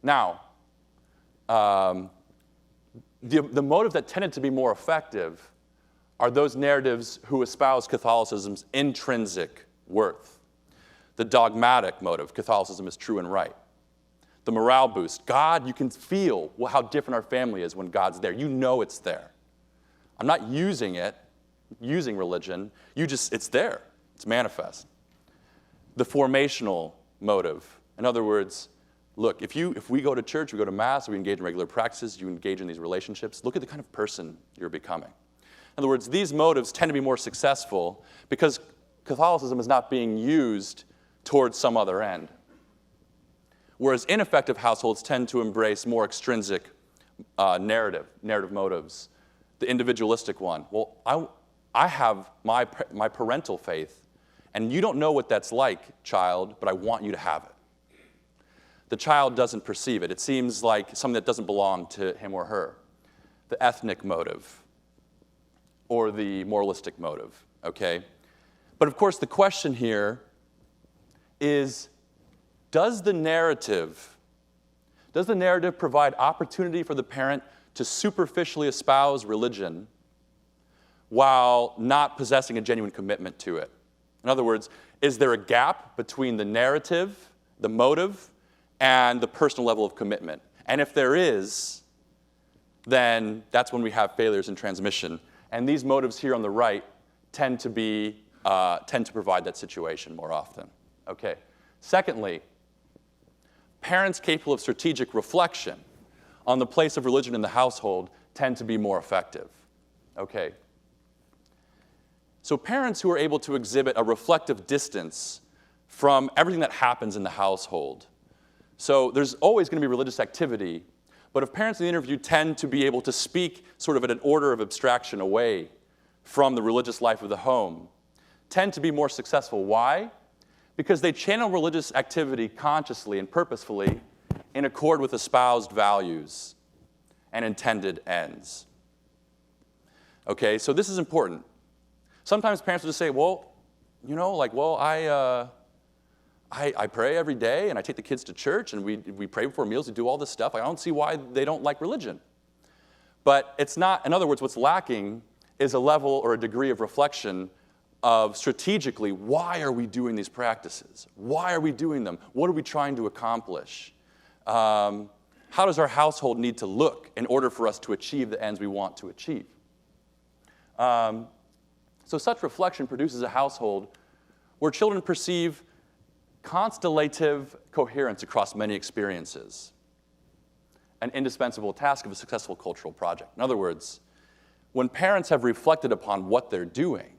now, the motive that tended to be more effective are those narratives who espouse Catholicism's intrinsic worth. The dogmatic motive, Catholicism is true and right. The morale boost, God, you can feel how different our family is when God's there. You know it's there. I'm not using religion, it's there, it's manifest. The formational motive, in other words, look, if we go to church, we go to Mass, we engage in regular practices, you engage in these relationships, look at the kind of person you're becoming. In other words, these motives tend to be more successful because Catholicism is not being used towards some other end. Whereas ineffective households tend to embrace more extrinsic narrative motives. The individualistic one, well, I have my parental faith, and you don't know what that's like, child, but I want you to have it. The child doesn't perceive it. It seems like something that doesn't belong to him or her. The ethnic motive or the moralistic motive, okay? But of course, the question here is, does the narrative provide opportunity for the parent to superficially espouse religion while not possessing a genuine commitment to it? In other words, is there a gap between the narrative, the motive, and the personal level of commitment? And if there is, then that's when we have failures in transmission. And these motives here on the right tend to provide that situation more often. Okay. Secondly, parents capable of strategic reflection on the place of religion in the household tend to be more effective. Okay. So parents who are able to exhibit a reflective distance from everything that happens in the household. So there's always going to be religious activity, but if parents in the interview tend to be able to speak sort of at an order of abstraction away from the religious life of the home, tend to be more successful. Why? Because they channel religious activity consciously and purposefully in accord with espoused values and intended ends. Okay, so this is important. Sometimes parents will just say, well, I pray every day, and I take the kids to church, and we pray before meals, we do all this stuff. I don't see why they don't like religion. But it's not, in other words, what's lacking is a level or a degree of reflection of strategically, why are we doing these practices? Why are we doing them? What are we trying to accomplish? How does our household need to look in order for us to achieve the ends we want to achieve? So such reflection produces a household where children perceive constellative coherence across many experiences, an indispensable task of a successful cultural project. In other words, when parents have reflected upon what they're doing,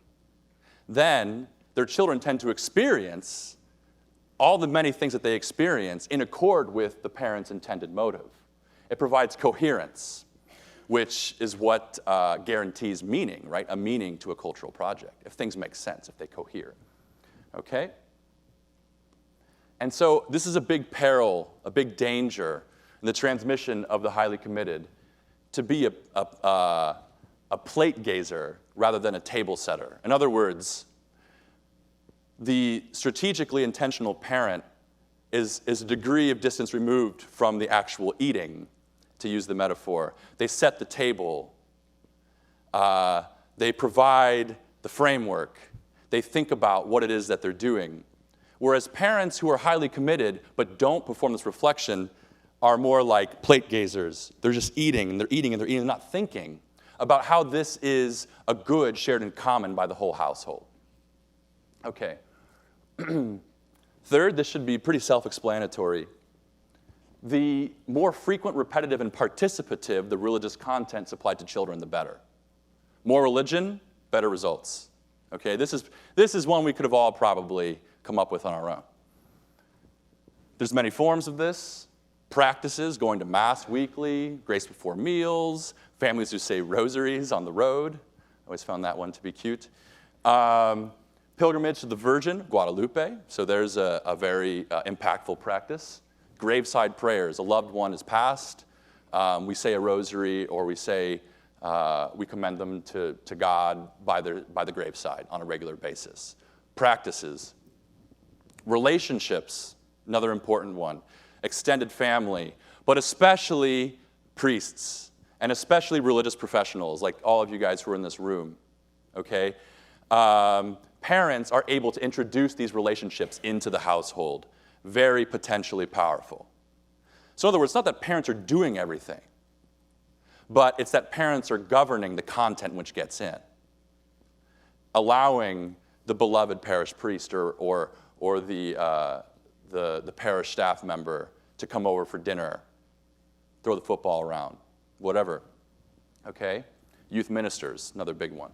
then their children tend to experience all the many things that they experience in accord with the parent's intended motive. It provides coherence, which is what guarantees meaning, right? A meaning to a cultural project, if things make sense, if they cohere. Okay? And so this is a big peril, a big danger in the transmission of the highly committed, to be a plate gazer rather than a table setter. In other words, the strategically intentional parent is a degree of distance removed from the actual eating, to use the metaphor. They set the table. They provide the framework. They think about what it is that they're doing. Whereas parents who are highly committed but don't perform this reflection are more like plate gazers. They're just eating, and they're eating, and they're eating, and not thinking about how this is a good shared in common by the whole household. Okay. Third, this should be pretty self-explanatory. The more frequent, repetitive, and participative the religious content supplied to children, the better. More religion, better results. Okay, this is one we could have all probably come up with on our own. There's many forms of this. Practices, going to Mass weekly, grace before meals, families who say rosaries on the road. I always found that one to be cute. Pilgrimage to the Virgin, Guadalupe. So there's a very impactful practice. Graveside prayers. A loved one is passed. We say a rosary, or we say we commend them to God by the graveside on a regular basis. Practices. Relationships, another important one. Extended family, but especially priests, and especially religious professionals, like all of you guys who are in this room, okay? Parents are able to introduce these relationships into the household. Very potentially powerful. So in other words, it's not that parents are doing everything, but it's that parents are governing the content which gets in, allowing the beloved parish priest or the parish staff member to come over for dinner, throw the football around, whatever, okay? Youth ministers, another big one.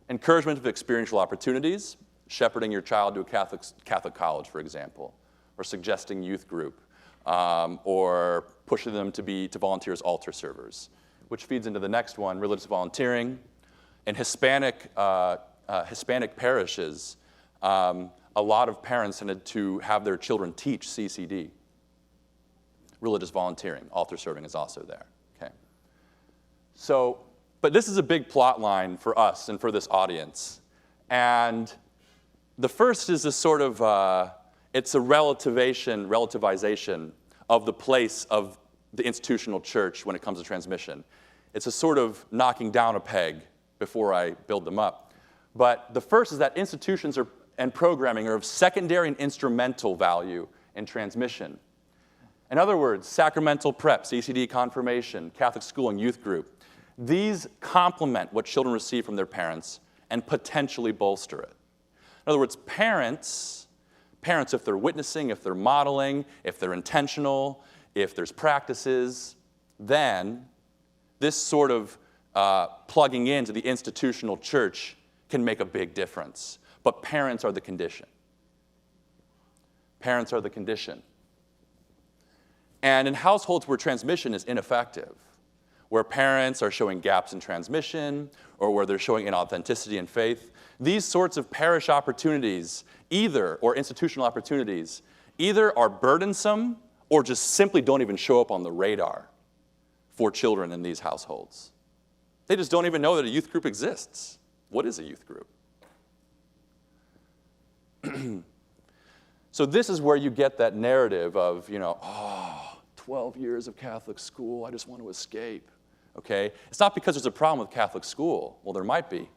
Encouragement of experiential opportunities, shepherding your child to a Catholic college, for example, or suggesting youth group, or pushing them to volunteer as altar servers, which feeds into the next one, religious volunteering. In Hispanic parishes, a lot of parents tended to have their children teach CCD. Religious volunteering, altar serving is also there, okay? So, but this is a big plot line for us and for this audience. And the first is this sort of, it's a relativization of the place of the institutional church when it comes to transmission. It's a sort of knocking down a peg before I build them up. But the first is that institutions and programming are of secondary and instrumental value in transmission. In other words, sacramental prep, CCD confirmation, Catholic schooling, youth group, these complement what children receive from their parents and potentially bolster it. In other words, parents, if they're witnessing, if they're modeling, if they're intentional, if there's practices, then this sort of plugging into the institutional church can make a big difference. But parents are the condition. Parents are the condition. And in households where transmission is ineffective, where parents are showing gaps in transmission, or where they're showing inauthenticity in faith, these sorts of parish opportunities, or institutional opportunities, either are burdensome or just simply don't even show up on the radar for children in these households. They just don't even know that a youth group exists. What is a youth group? So this is where you get that narrative of, 12 years of Catholic school, I just want to escape, okay? It's not because there's a problem with Catholic school. Well, there might be.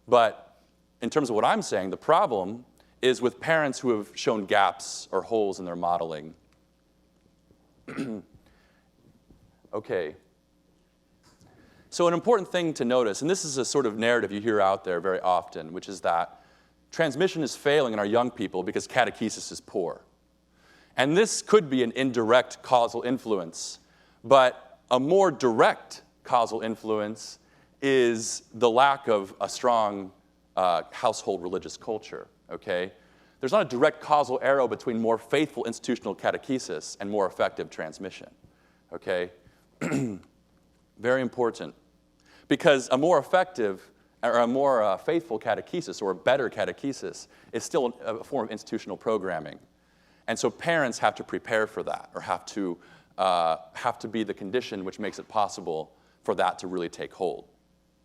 But in terms of what I'm saying, the problem is with parents who have shown gaps or holes in their modeling. Okay. So an important thing to notice, and this is a sort of narrative you hear out there very often, which is that transmission is failing in our young people because catechesis is poor. And this could be an indirect causal influence, but a more direct causal influence is the lack of a strong household religious culture, okay? There's not a direct causal arrow between more faithful institutional catechesis and more effective transmission, okay? Very important. Because a more effective or a more faithful catechesis or a better catechesis is still a form of institutional programming. And so parents have to prepare for that or have to be the condition which makes it possible for that to really take hold.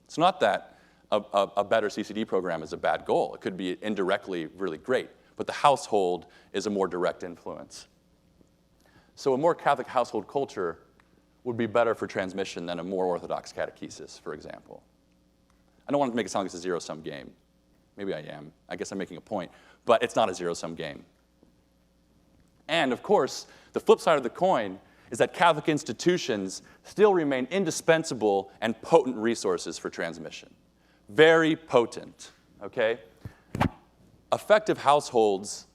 It's not that a better CCD program is a bad goal. It could be indirectly really great, but the household is a more direct influence. So a more Catholic household culture would be better for transmission than a more Orthodox catechesis, for example. I don't want to make it sound like it's a zero-sum game. Maybe I am. I guess I'm making a point. But it's not a zero-sum game. And, of course, the flip side of the coin is that Catholic institutions still remain indispensable and potent resources for transmission. Very potent, okay? Effective households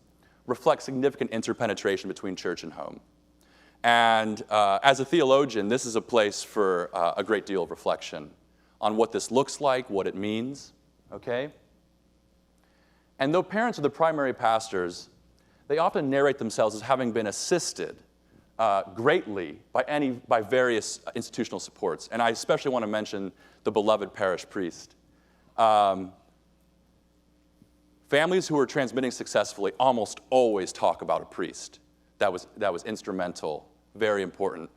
reflect significant interpenetration between church and home. And as a theologian, this is a place for a great deal of reflection on what this looks like, what it means, okay? And though parents are the primary pastors, they often narrate themselves as having been assisted greatly by various institutional supports. And I especially want to mention the beloved parish priest. Families who are transmitting successfully almost always talk about a priest that was instrumental, very important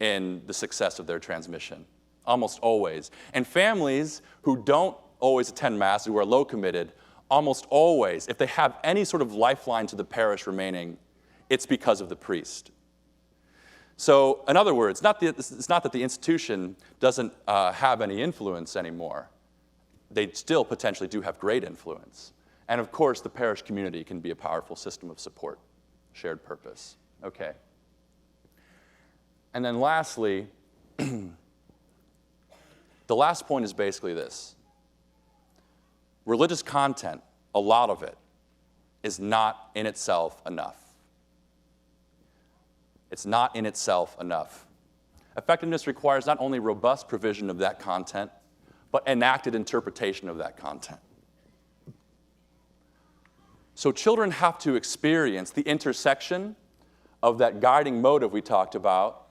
in the success of their transmission. Almost always. And families who don't always attend Mass, who are low committed, almost always, if they have any sort of lifeline to the parish remaining, it's because of the priest. So, in other words, it's not that the institution doesn't have any influence anymore. They still potentially do have great influence. And of course, the parish community can be a powerful system of support, shared purpose. Okay. And then lastly, the last point is basically this. Religious content, a lot of it, is not in itself enough. It's not in itself enough. Effectiveness requires not only robust provision of that content, but enacted interpretation of that content. So children have to experience the intersection of that guiding motive we talked about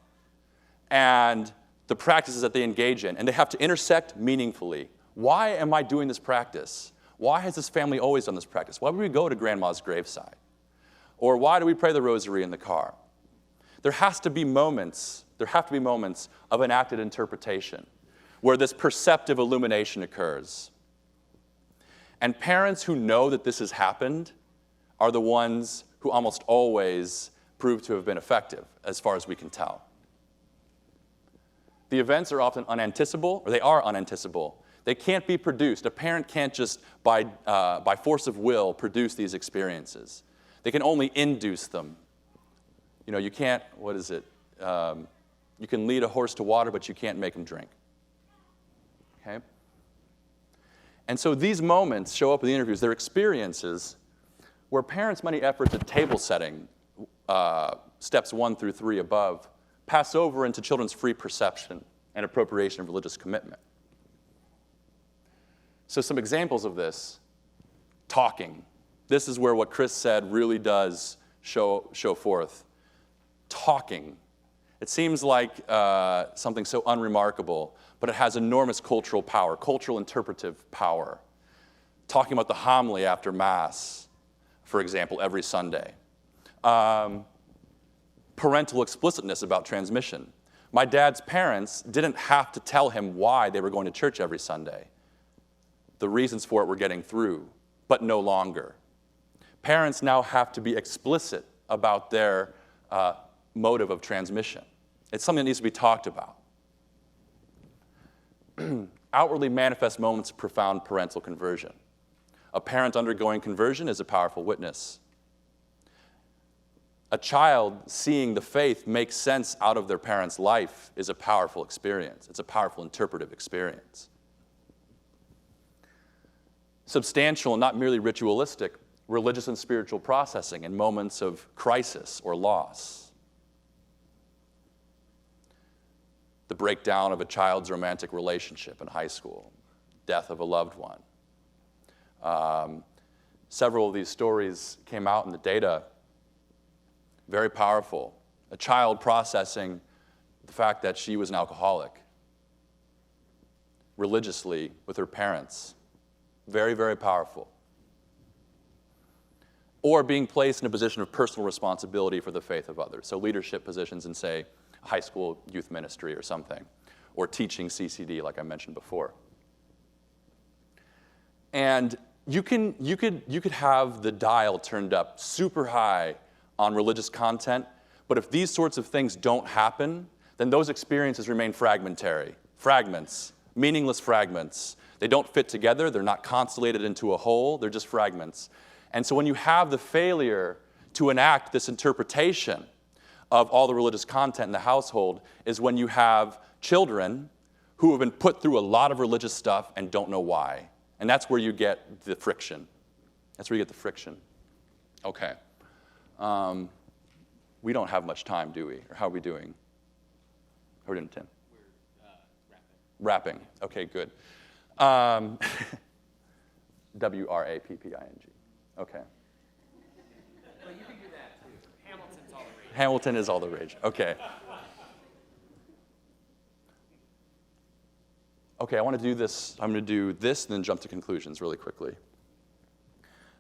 and the practices that they engage in, and they have to intersect meaningfully. Why am I doing this practice? Why has this family always done this practice? Why would we go to grandma's graveside? Or why do we pray the rosary in the car? There have to be moments of enacted interpretation where this perceptive illumination occurs. And parents who know that this has happened are the ones who almost always prove to have been effective, as far as we can tell. The events are often unanticipable, or they are unanticipable. They can't be produced. A parent can't just, by force of will, produce these experiences. They can only induce them. You can't, you can lead a horse to water, but you can't make him drink. Okay? And so these moments show up in the interviews. They're experiences where parents' many efforts at table setting, steps 1 through 3 above, pass over into children's free perception and appropriation of religious commitment. So some examples of this: talking. This is where what Chris said really does show forth. Talking. It seems like something so unremarkable, but it has enormous cultural power, cultural interpretive power. Talking about the homily after Mass, for example, every Sunday. Parental explicitness about transmission. My dad's parents didn't have to tell him why they were going to church every Sunday. the reasons for it were getting through, but no longer. Parents now have to be explicit about their motive of transmission. It's something that needs to be talked about. Outwardly manifest moments of profound parental conversion. A parent undergoing conversion is a powerful witness. A child seeing the faith make sense out of their parent's life is a powerful experience. It's a powerful interpretive experience. Substantial and not merely ritualistic, religious and spiritual processing in moments of crisis or loss. The breakdown of a child's romantic relationship in high school, death of a loved one. Several of these stories came out in the data. Very powerful. A child processing the fact that she was an alcoholic religiously with her parents. Very, very powerful. Or being placed in a position of personal responsibility for the faith of others. So leadership positions in, say, a high school youth ministry or something, or teaching CCD like I mentioned before. And you could have the dial turned up super high on religious content, but if these sorts of things don't happen, then those experiences remain fragmentary. Fragments, meaningless fragments. They don't fit together, they're not constellated into a whole, they're just fragments. And so when you have the failure to enact this interpretation of all the religious content in the household is when you have children who have been put through a lot of religious stuff and don't know why. And that's where you get the friction. That's where you get the friction. Okay. We don't have much time, do we? Or how are we doing? How are we doing, Tim? We're Wrapping. Okay, good. WRAPPING. Okay. Well, you can do that too. Hamilton's all the rage. Hamilton is all the rage. Okay. Okay, I want to do this. I'm going to do this and then jump to conclusions really quickly.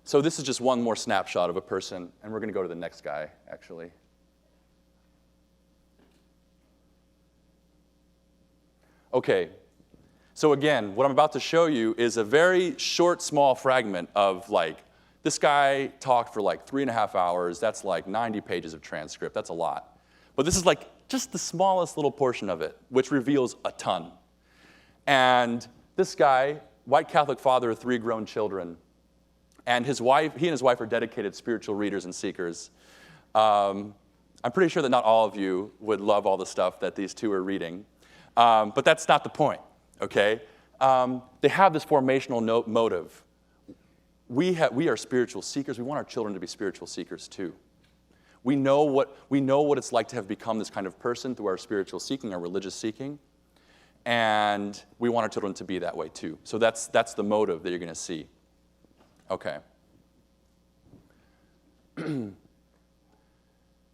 So this is just one more snapshot of a person, and we're going to go to the next guy, actually. Okay, so again, what I'm about to show you is a very short, small fragment of this guy talked for 3.5 hours. That's 90 pages of transcript. That's a lot. But this is just the smallest little portion of it, which reveals a ton. And this guy, white Catholic father of 3 grown children, and he and his wife are dedicated spiritual readers and seekers. I'm pretty sure that not all of you would love all the stuff that these two are reading, but that's not the point, okay? They have this formational motive. We are spiritual seekers. We want our children to be spiritual seekers too. We know what it's like to have become this kind of person through our spiritual seeking, our religious seeking, and we want our children to be that way too. So that's the motive that you're going to see. Okay. Do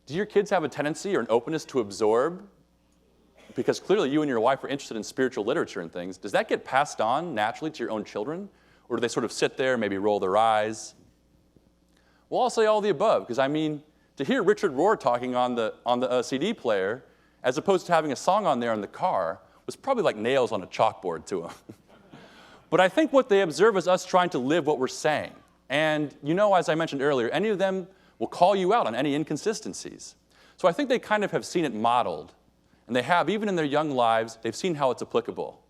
your kids have a tendency or an openness to absorb? Because clearly you and your wife are interested in spiritual literature and things. Does that get passed on naturally to your own children? Or do they sort of sit there, maybe roll their eyes? Well, I'll say all the above, because to hear Richard Rohr talking on the CD player, as opposed to having a song on there in the car, was probably like nails on a chalkboard to them. But I think what they observe is us trying to live what we're saying. And as I mentioned earlier, any of them will call you out on any inconsistencies. So I think they kind of have seen it modeled. And they have, even in their young lives, they've seen how it's applicable.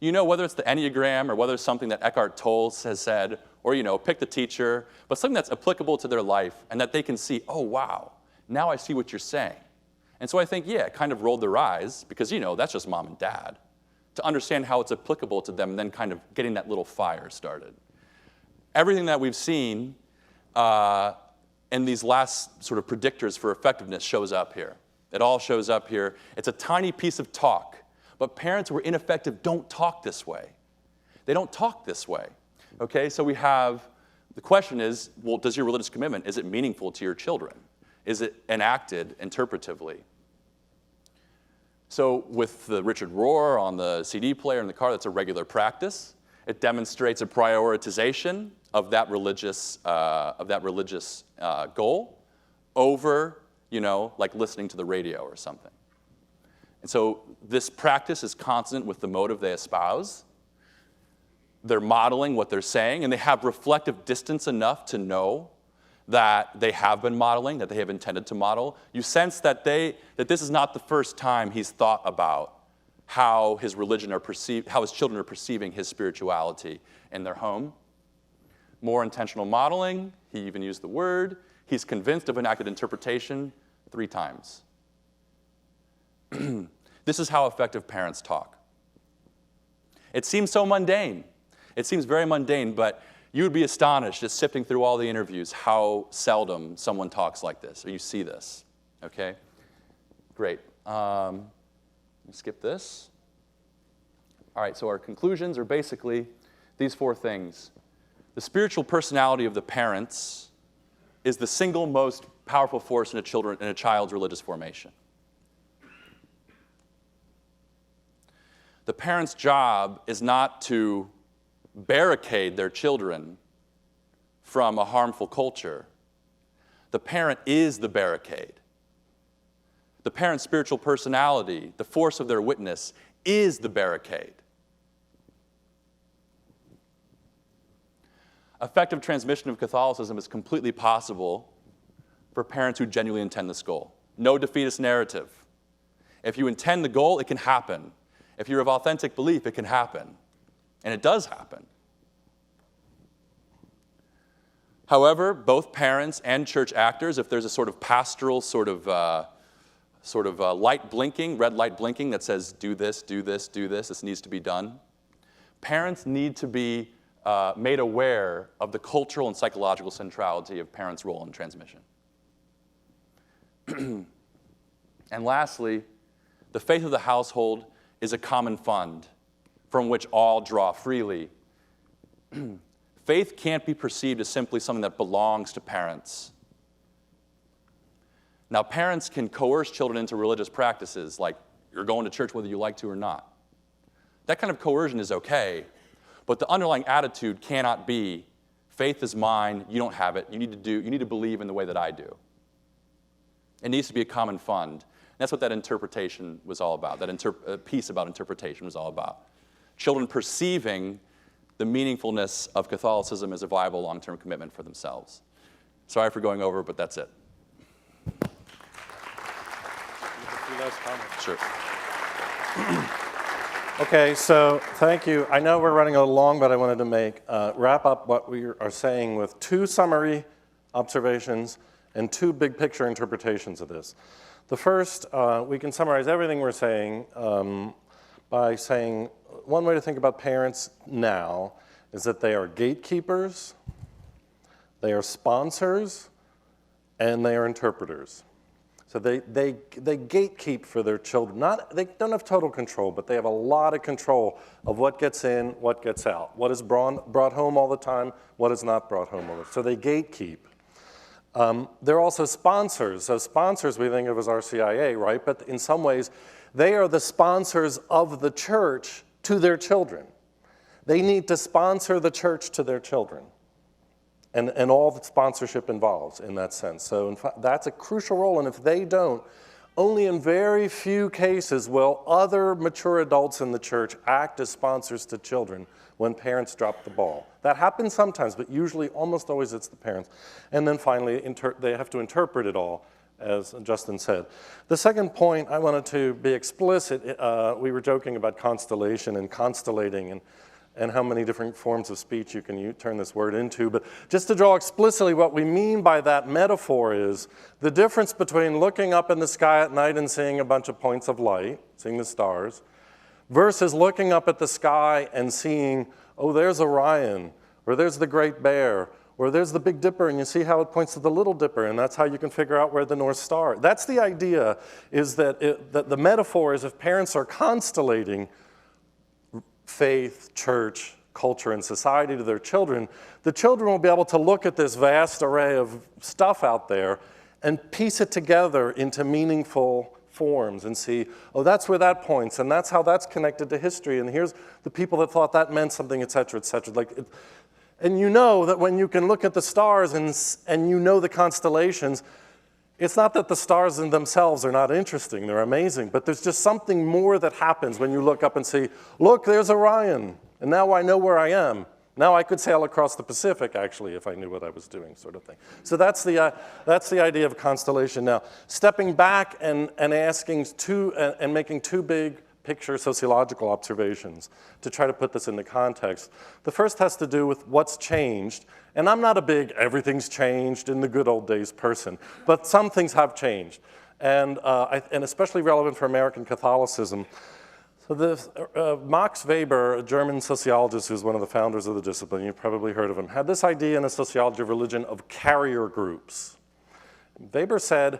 Whether it's the Enneagram or whether it's something that Eckhart Tolle has said, or, pick the teacher, but something that's applicable to their life and that they can see, oh, wow, now I see what you're saying. And so I think, yeah, it kind of rolled their eyes because, that's just mom and dad. To understand how it's applicable to them and then kind of getting that little fire started. Everything that we've seen in these last sort of predictors for effectiveness shows up here. It all shows up here. It's a tiny piece of talk, but parents who are ineffective don't talk this way. They don't talk this way, okay? So we have, the question is, well, does your religious commitment, is it meaningful to your children? Is it enacted interpretively? So with the Richard Rohr on the CD player in the car, that's a regular practice. It demonstrates a prioritization of that religious goal over, listening to the radio or something. And so this practice is consonant with the motive they espouse. they're modeling what they're saying, and they have reflective distance enough to know that they have been modeling, that they have intended to model, you sense that this is not the first time he's thought about how his religion how his children are perceiving his spirituality in their home. More intentional modeling, he even used the word. He's convinced of enacted interpretation 3 times. This is how effective parents talk. It seems so mundane. It seems very mundane, but you would be astonished just sifting through all the interviews how seldom someone talks like this, or you see this, okay? Great. Skip this. All right, so our conclusions are basically these 4 things. The spiritual personality of the parents is the single most powerful force in a child's religious formation. The parent's job is not to barricade their children from a harmful culture. The parent is the barricade. The parent's spiritual personality, the force of their witness, is the barricade. Effective transmission of Catholicism is completely possible for parents who genuinely intend this goal. No defeatist narrative. If you intend the goal, it can happen. If you're of authentic belief, it can happen. And it does happen. However, both parents and church actors, if there's a sort of pastoral light blinking, red light blinking that says, do this, do this, do this, this needs to be done, parents need to be made aware of the cultural and psychological centrality of parents' role in transmission. And lastly, the faith of the household is a common fund from which all draw freely. Faith can't be perceived as simply something that belongs to parents. Now, parents can coerce children into religious practices, like you're going to church whether you like to or not. That kind of coercion is okay, but the underlying attitude cannot be, faith is mine, you don't have it, you need to believe in the way that I do. It needs to be a common fund. And that's what that interpretation was all about, that piece about interpretation was all about. Children perceiving the meaningfulness of Catholicism as a viable long-term commitment for themselves. Sorry for going over, but that's it. Sure. Okay, so thank you. I know we're running a little long, but I wanted to wrap up what we are saying with 2 summary observations and 2 big picture interpretations of this. The first, we can summarize everything we're saying by saying one way to think about parents now is that they are gatekeepers, they are sponsors, and they are interpreters. So they gatekeep for their children. They don't have total control, but they have a lot of control of what gets in, what gets out, what is brought home all the time, what is not brought home all the time. So they gatekeep. They're also sponsors. So sponsors we think of as RCIA, right? But in some ways, they are the sponsors of the church to their children. They need to sponsor the church to their children. And all that sponsorship involves in that sense. So in fact, that's a crucial role, and if they don't, only in very few cases will other mature adults in the church act as sponsors to children when parents drop the ball. That happens sometimes, but usually, almost always, it's the parents. And then finally, they have to interpret it all, as Justin said. The second point, I wanted to be explicit. We were joking about constellation and constellating and how many different forms of speech you can turn this word into. But just to draw explicitly what we mean by that metaphor is the difference between looking up in the sky at night and seeing a bunch of points of light, seeing the stars, versus looking up at the sky and seeing, oh, there's Orion, or there's the Great Bear, or there's the Big Dipper, and you see how it points to the Little Dipper, and that's how you can figure out where the North Star. That's the idea, is that the metaphor is if parents are constellating faith, church, culture, and society to their children, the children will be able to look at this vast array of stuff out there and piece it together into meaningful forms and see, oh, that's where that points, and that's how that's connected to history, and here's the people that thought that meant something, et cetera, et cetera. And you know that when you can look at the stars and you know the constellations, it's not that the stars in themselves are not interesting, they're amazing, but there's just something more that happens when you look up and see, look, there's Orion, And now I know where I am. Now I could sail across the Pacific, actually, if I knew what I was doing, sort of thing. So that's the idea of constellation. Now, stepping back and making two big picture sociological observations to try to put this into context. The first has to do with what's changed. And I'm not a big everything's changed in the good old days person, but some things have changed. And especially relevant for American Catholicism. So Max Weber, a German sociologist who's one of the founders of the discipline, you've probably heard of him, had this idea in a sociology of religion of carrier groups. Weber said,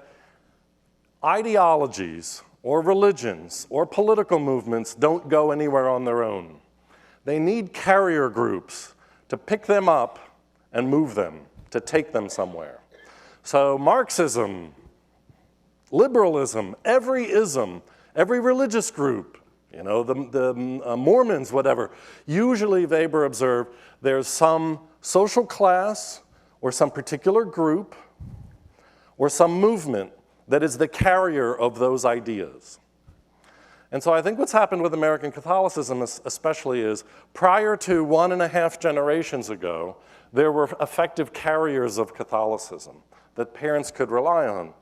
ideologies or religions or political movements don't go anywhere on their own. They need carrier groups to pick them up and move them, to take them somewhere. So Marxism, liberalism, every ism, every religious group, you know, the Mormons, whatever. Usually, Weber observed, there's some social class or some particular group or some movement that is the carrier of those ideas. And so I think what's happened with American Catholicism especially is prior to 1.5 generations ago, there were effective carriers of Catholicism that parents could rely on.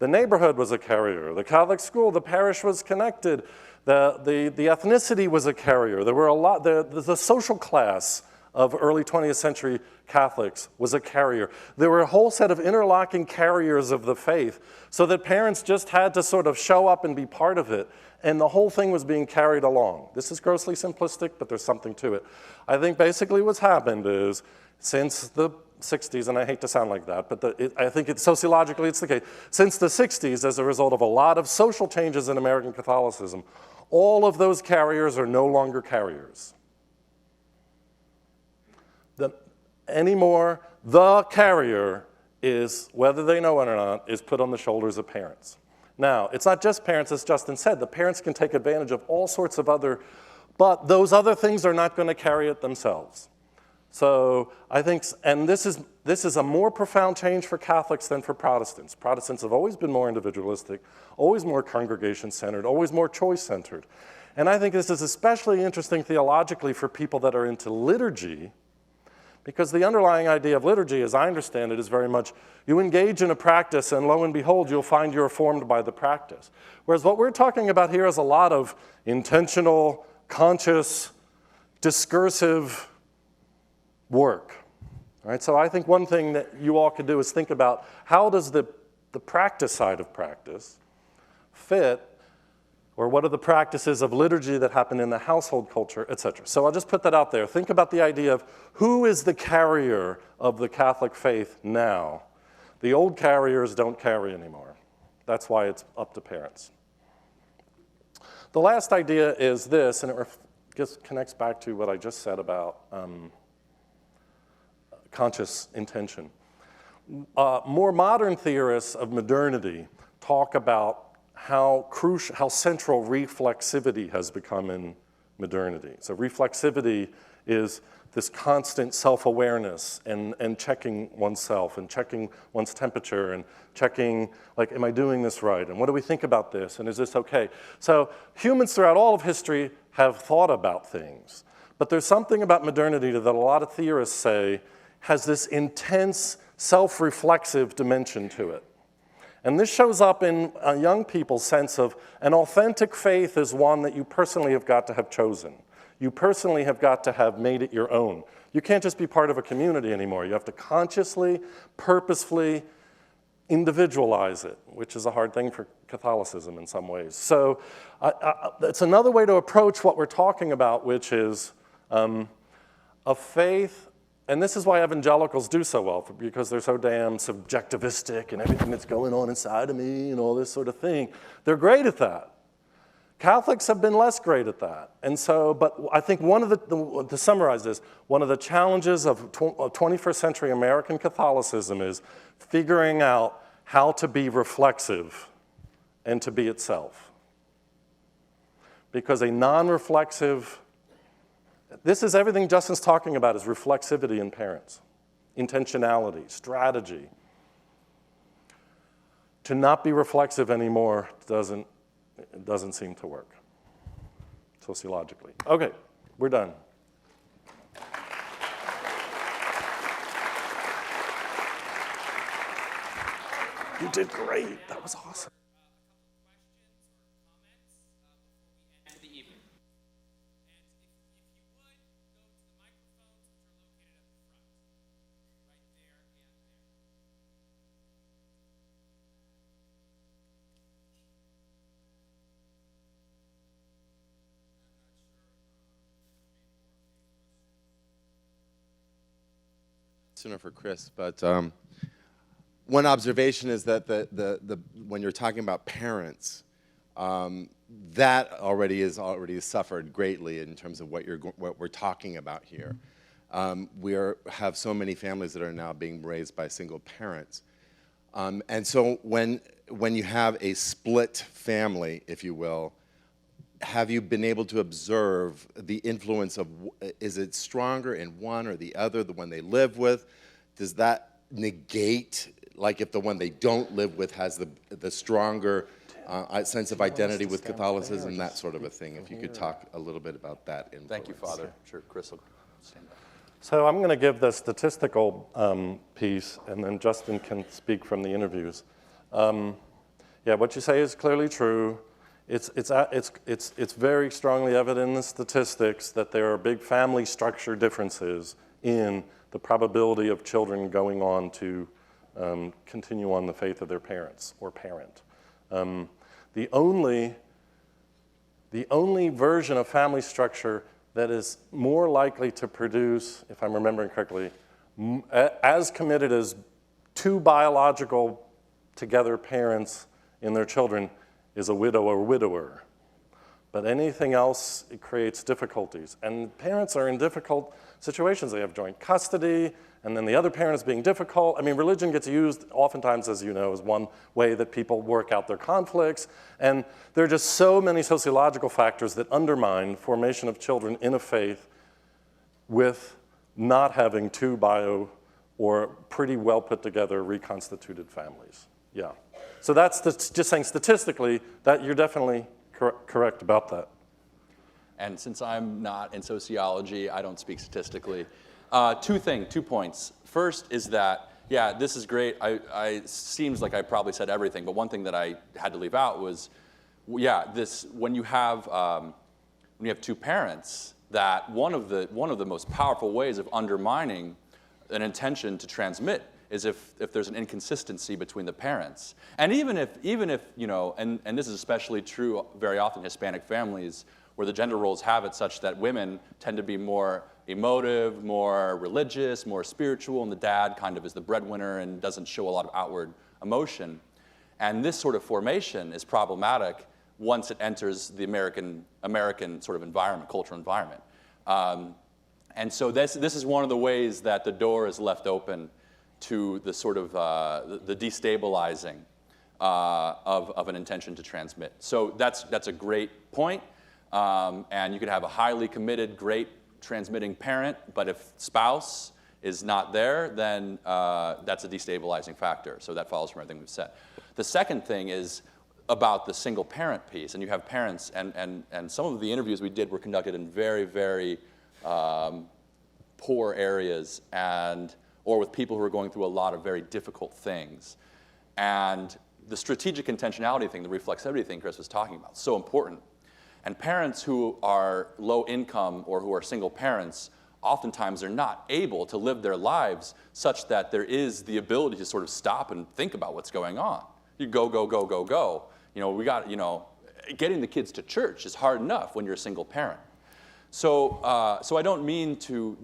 The neighborhood was a carrier. The Catholic school, the parish was connected. The ethnicity was a carrier. There were a lot, the social class of early 20th century Catholics was a carrier. There were a whole set of interlocking carriers of the faith so that parents just had to sort of show up and be part of it, and the whole thing was being carried along. This is grossly simplistic, but there's something to it. I think basically what's happened is since the 60s, and I hate to sound like that, but I think sociologically it's the case. Since the 60s, as a result of a lot of social changes in American Catholicism, all of those carriers are no longer carriers. Anymore, the carrier is, whether they know it or not, is put on the shoulders of parents. Now, it's not just parents, as Justin said. The parents can take advantage of all sorts of but those other things are not going to carry it themselves. So I think, and this is a more profound change for Catholics than for Protestants. Protestants have always been more individualistic, always more congregation-centered, always more choice-centered. And I think this is especially interesting theologically for people that are into liturgy, because the underlying idea of liturgy, as I understand it, is very much you engage in a practice and lo and behold, you'll find you're formed by the practice. Whereas what we're talking about here is a lot of intentional, conscious, discursive work. All right, so I think one thing that you all could do is think about how does the practice side of practice fit, or what are the practices of liturgy that happen in the household culture, et cetera. So I'll just put that out there. Think about the idea of who is the carrier of the Catholic faith now. The old carriers don't carry anymore. That's why it's up to parents. The last idea is this, and it just connects back to what I just said about conscious intention. More modern theorists of modernity talk about how central reflexivity has become in modernity. So reflexivity is this constant self-awareness and checking oneself and checking one's temperature and checking, like, am I doing this right? And what do we think about this? And is this okay? So humans throughout all of history have thought about things. But there's something about modernity that a lot of theorists say has this intense self-reflexive dimension to it. And this shows up in young people's sense of an authentic faith is one that you personally have got to have chosen. You personally have got to have made it your own. You can't just be part of a community anymore. You have to consciously, purposefully individualize it, which is a hard thing for Catholicism in some ways. So it's another way to approach what we're talking about, which is a faith. And this is why evangelicals do so well, because they're so damn subjectivistic and everything that's going on inside of me and all this sort of thing. They're great at that. Catholics have been less great at that. And so, but I think to summarize this, one of the challenges of 21st century American Catholicism is figuring out how to be reflexive and to be itself. Because a non-reflexive, this is everything Justin's talking about, is reflexivity in parents, intentionality, strategy. To not be reflexive anymore doesn't seem to work sociologically. Okay, we're done. You did great. That was awesome. To the evening. Sooner for Chris, but one observation is that when you're talking about parents, that already suffered greatly in terms of what we're talking about here. Have so many families that are now being raised by single parents, and so when you have a split family, if you will, have you been able to observe the influence of, is it stronger in one or the other, the one they live with? Does that negate, like if the one they don't live with has the stronger sense of identity with Catholicism, that sort of a thing? If you could talk a little bit about that influence. Thank you, Father. Sure, Chris will stand up. So I'm going to give the statistical piece, and then Justin can speak from the interviews. Yeah, what you say is clearly true. It's very strongly evident in the statistics that there are big family structure differences in the probability of children going on to continue on the faith of their parents or parent. The only version of family structure that is more likely to produce, if I'm remembering correctly, as committed as two biological together parents in their children is a widow or widower. But anything else, it creates difficulties. And parents are in difficult situations. They have joint custody, and then the other parent is being difficult. I mean, religion gets used oftentimes, as you know, as one way that people work out their conflicts. And there are just so many sociological factors that undermine formation of children in a faith with not having two bio or pretty well put together reconstituted families. Yeah. So that's just saying statistically that you're definitely correct about that. And since I'm not in sociology, I don't speak statistically. Two points. First is that, yeah, this is great. Seems like I probably said everything, but one thing that I had to leave out was, yeah, when you have two parents, that one of the most powerful ways of undermining an intention to transmit is if there's an inconsistency between the parents. And even if you know, and this is especially true very often in Hispanic families, where the gender roles have it such that women tend to be more emotive, more religious, more spiritual, and the dad kind of is the breadwinner and doesn't show a lot of outward emotion. And this sort of formation is problematic once it enters the American sort of environment, cultural environment. And so this is one of the ways that the door is left open to the sort of the destabilizing of an intention to transmit. So that's a great point. And you could have a highly committed, great transmitting parent, but if spouse is not there, then that's a destabilizing factor. So that follows from everything we've said. The second thing is about the single parent piece. And you have parents, and some of the interviews we did were conducted in very, very poor areas or with people who are going through a lot of very difficult things. And the strategic intentionality thing, the reflexivity thing Chris was talking about, so important. And parents who are low income or who are single parents, oftentimes are not able to live their lives such that there is the ability to sort of stop and think about what's going on. You go, go, go, go, go. Getting the kids to church is hard enough when you're a single parent. So I don't mean to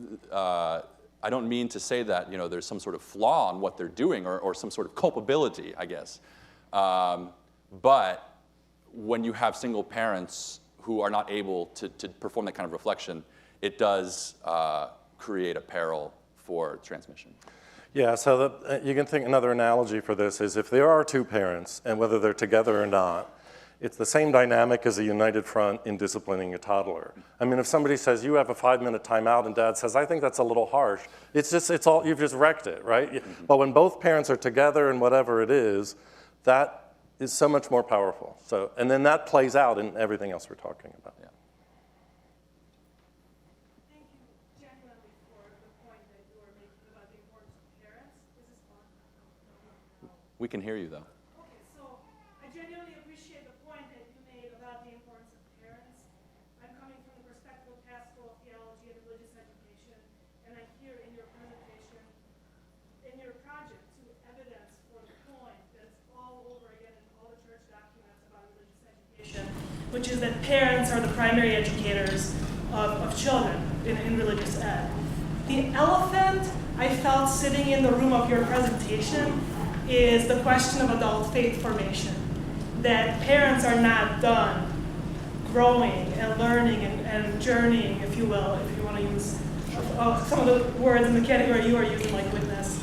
say that there's some sort of flaw in what they're doing or some sort of culpability, I guess. But when you have single parents who are not able to perform that kind of reflection, it does create a peril for transmission. Yeah, so you can think another analogy for this is if there are two parents, and whether they're together or not, it's the same dynamic as a united front in disciplining a toddler. I mean, if somebody says, you have a 5-minute timeout, and dad says, I think that's a little harsh, you've just wrecked it, right? Mm-hmm. But when both parents are together and whatever it is, that is so much more powerful. So, and then that plays out in everything else we're talking about. Yeah. Thank you genuinely for the point that you were making about the importance of parents. This is fun. We can hear you, though. Okay, so I genuinely appreciate the point that you made about the importance of parents. I'm coming from the perspective of pastoral theology and religious education, and I hear in your presentation, in your project, to evidence for the point that's all over again in all the church documents about religious education, which is that parents are the primary educators of children in religious ed. The elephant I felt sitting in the room of your presentation is the question of adult faith formation. That parents are not done growing and learning and journeying, if you will, if you want to use some of the words in the category you are using, like witness.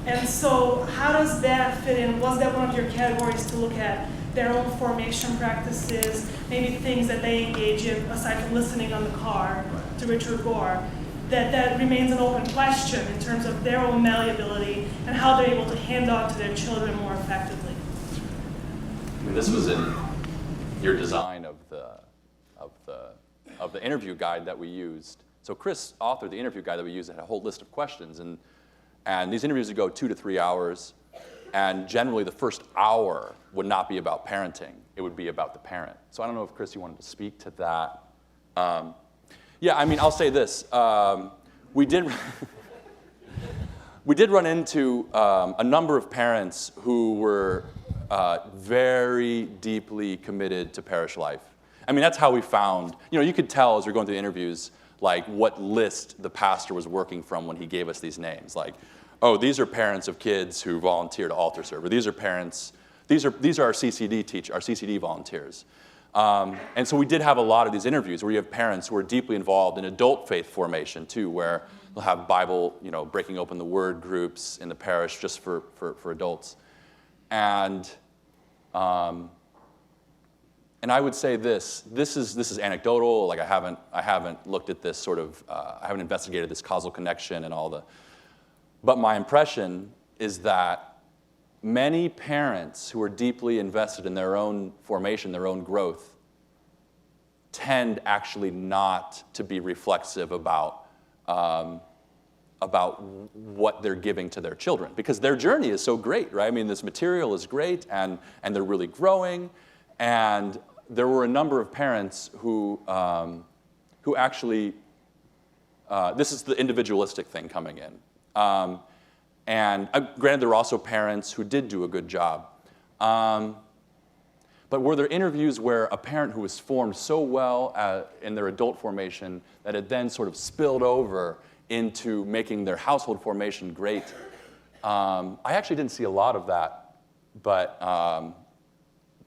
And so how does that fit in? Was that one of your categories to look at their own formation practices, maybe things that they engage in aside from listening on the car to Richard Gore? That remains an open question in terms of their own malleability and how they're able to hand on to their children more effectively. I mean, this was in your design of the interview guide that we used. So Chris authored the interview guide that we used that had a whole list of questions, and these interviews would go 2 to 3 hours, and generally the first hour would not be about parenting; it would be about the parent. So I don't know if Chris, you wanted to speak to that. Yeah, I mean, I'll say this. We did run into a number of parents who were very deeply committed to parish life. I mean, that's how we found, you could tell as we were going through the interviews, like what list the pastor was working from when he gave us these names. Like, oh, these are parents of kids who volunteer to altar serve. Or these are our CCD volunteers. And so we did have a lot of these interviews where you have parents who are deeply involved in adult faith formation too, where they'll have Bible, breaking open the word groups in the parish just for adults. And I would say this is anecdotal. Like I haven't looked at this sort of, I haven't investigated this causal connection and all but my impression is that many parents who are deeply invested in their own formation, their own growth, tend actually not to be reflexive about what they're giving to their children, because their journey is so great, right? I mean, this material is great, and they're really growing. And there were a number of parents who actually, this is the individualistic thing coming in. And granted, there were also parents who did do a good job. But were there interviews where a parent who was formed so well in their adult formation that it then sort of spilled over into making their household formation great? I actually didn't see a lot of that, but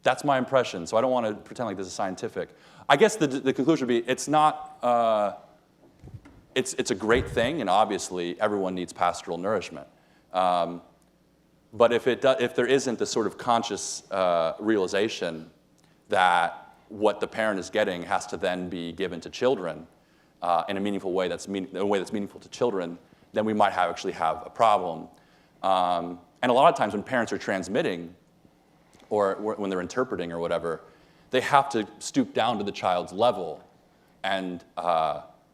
that's my impression. So I don't want to pretend like this is scientific. I guess the conclusion would be it's not. It's a great thing, and obviously everyone needs pastoral nourishment. But if there isn't this sort of conscious realization that what the parent is getting has to then be given to children in a meaningful way, that's meaningful to children, then we might actually have a problem. And a lot of times when parents are transmitting, or when they're interpreting or whatever, they have to stoop down to the child's level and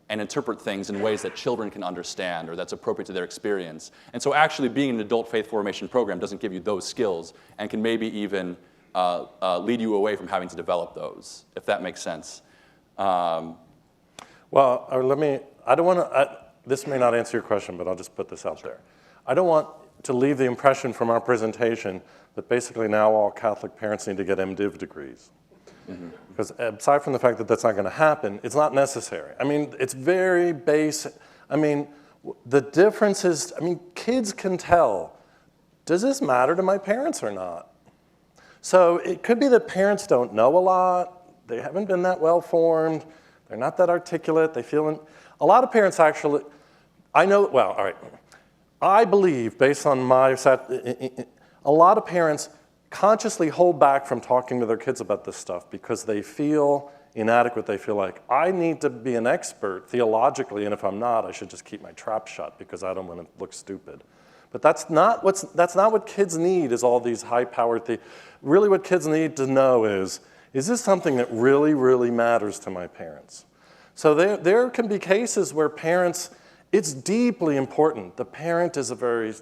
interpret things in ways that children can understand or that's appropriate to their experience. And so actually being in an adult faith formation program doesn't give you those skills and can maybe even lead you away from having to develop those, if that makes sense. Well, this may not answer your question, but I'll just put this out there. I don't want to leave the impression from our presentation that basically now all Catholic parents need to get MDiv degrees. Mm-hmm. Because aside from the fact that that's not going to happen, it's not necessary. I mean, it's very basic. I mean, the difference is, kids can tell, does this matter to my parents or not? So it could be that parents don't know a lot, they haven't been that well formed, they're not that articulate, they feel, a lot of parents actually, I believe, based on a lot of parents consciously hold back from talking to their kids about this stuff because they feel inadequate. They feel like, I need to be an expert theologically, and if I'm not, I should just keep my trap shut because I don't want to look stupid. But that's not what kids need, is all these high-powered things. Really what kids need to know is this something that really, really matters to my parents? So there can be cases where parents, it's deeply important. The parent is a very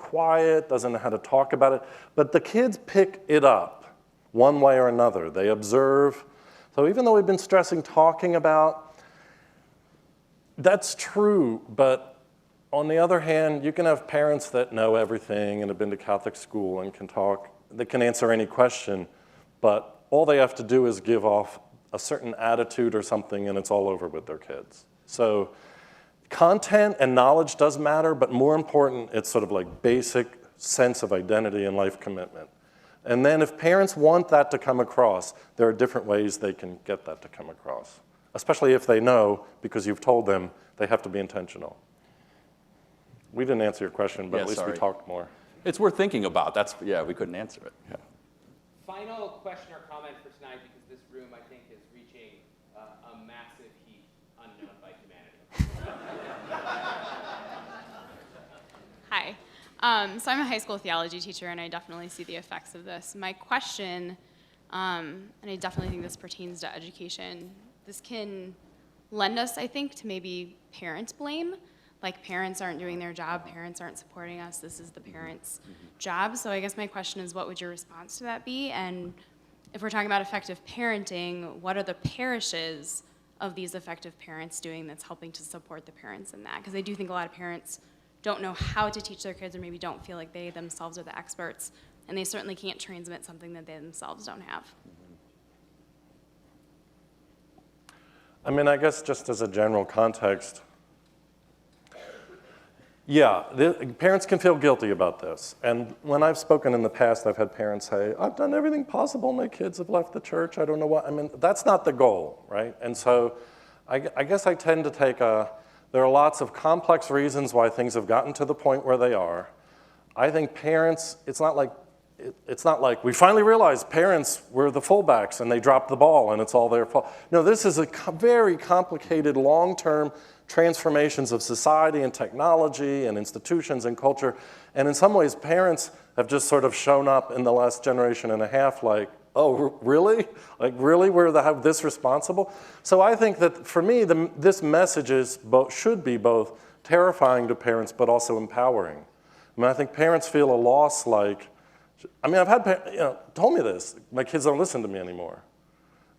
quiet, doesn't know how to talk about it. But the kids pick it up one way or another. They observe. So even though we've been stressing talking about, that's true, but on the other hand, you can have parents that know everything and have been to Catholic school and can talk, they can answer any question, but all they have to do is give off a certain attitude or something and it's all over with their kids. So content and knowledge does matter, but more important, it's sort of like basic sense of identity and life commitment. And then if parents want that to come across, there are different ways they can get that to come across, especially if they know, because you've told them, they have to be intentional. We didn't answer your question, but at least we talked more. It's worth thinking about. We couldn't answer it. Yeah. Final question or comment for tonight, because this room, I think, is reaching a massive heat unknown by humanity. Hi. So I'm a high school theology teacher, and I definitely see the effects of this. My question, and I definitely think this pertains to education, this can lend us, I think, to maybe parent blame. Like, parents aren't doing their job, parents aren't supporting us, this is the parents' job. So I guess my question is, what would your response to that be? And if we're talking about effective parenting, what are the parishes of these effective parents doing that's helping to support the parents in that? Because I do think a lot of parents don't know how to teach their kids, or maybe don't feel like they themselves are the experts, and they certainly can't transmit something that they themselves don't have. I mean, I guess just as a general context, yeah, parents can feel guilty about this. And when I've spoken in the past, I've had parents say, I've done everything possible, my kids have left the church, I don't know what. I mean, that's not the goal, right? And so I guess I tend to take there are lots of complex reasons why things have gotten to the point where they are. I think parents, it's not like we finally realized parents were the fullbacks and they dropped the ball and it's all their fault. No, this is a very complicated, long-term transformations of society and technology and institutions and culture. And in some ways, parents have just sort of shown up in the last generation and a half like, oh, really? Like, really, we're this responsible? So I think that, for me, this message should be both terrifying to parents, but also empowering. I mean, I think parents feel a loss like, I mean, I've had parents, told me this, my kids don't listen to me anymore.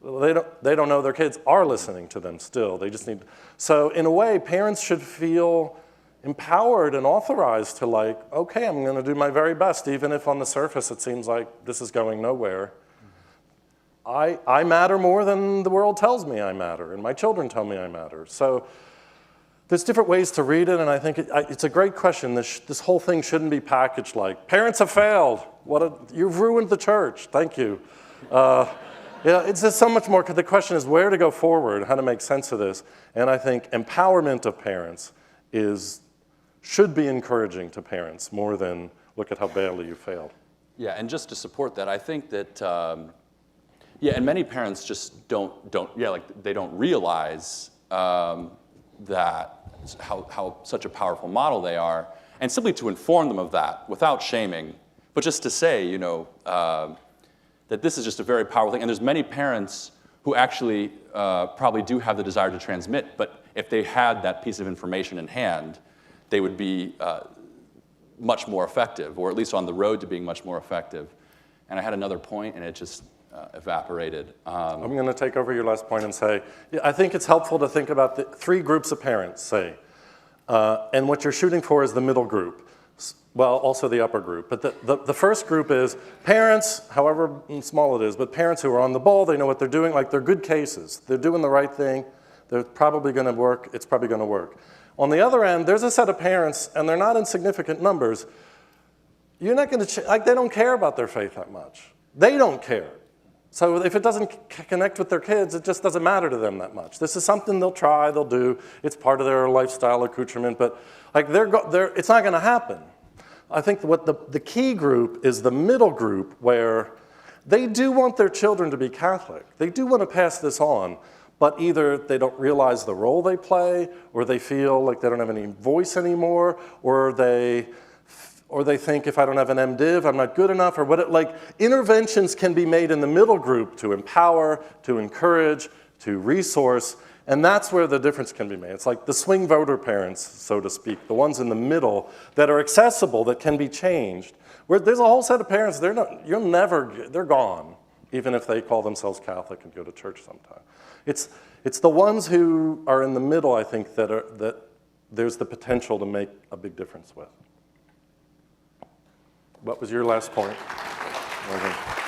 They don't know their kids are listening to them still. They just need, so in a way, parents should feel empowered and authorized to like, okay, I'm gonna do my very best, even if on the surface it seems like this is going nowhere. I matter more than the world tells me I matter, and my children tell me I matter. So there's different ways to read it, and I think it's a great question. This whole thing shouldn't be packaged like, parents have failed. You've ruined the church, thank you. It's just so much more, because the question is where to go forward, how to make sense of this. And I think empowerment of parents should be encouraging to parents more than look at how badly you failed. Yeah, and just to support that, I think that, and many parents just they don't realize that how such a powerful model they are, and simply to inform them of that without shaming, but just to say, that this is just a very powerful thing. And there's many parents who actually probably do have the desire to transmit, but if they had that piece of information in hand, they would be much more effective, or at least on the road to being much more effective. And I had another point, and it just evaporated. I'm going to take over your last point and say, I think it's helpful to think about the 3 groups of parents, say, and what you're shooting for is the middle group. Well, also the upper group. But the first group is parents, however small it is, but parents who are on the ball, they know what they're doing, like they're good cases. They're doing the right thing. They're probably going to work. It's probably going to work. On the other end, there's a set of parents, and they're not in significant numbers. You're not going to, they don't care about their faith that much. They don't care. So if it doesn't connect with their kids, it just doesn't matter to them that much. This is something they'll try, they'll do. It's part of their lifestyle accoutrement, but like it's not going to happen. I think what the key group is the middle group, where they do want their children to be Catholic. They do want to pass this on, but either they don't realize the role they play, or they feel like they don't have any voice anymore, or they think if I don't have an MDiv, I'm not good enough, or interventions can be made in the middle group to empower, to encourage, to resource, And that's where the difference can be made. It's like the swing voter parents, so to speak, the ones in the middle that are accessible, that can be changed. Where there's a whole set of parents, they're gone, even if they call themselves Catholic and go to church sometime. It's the ones who are in the middle, I think, that there's the potential to make a big difference with. What was your last point? Okay.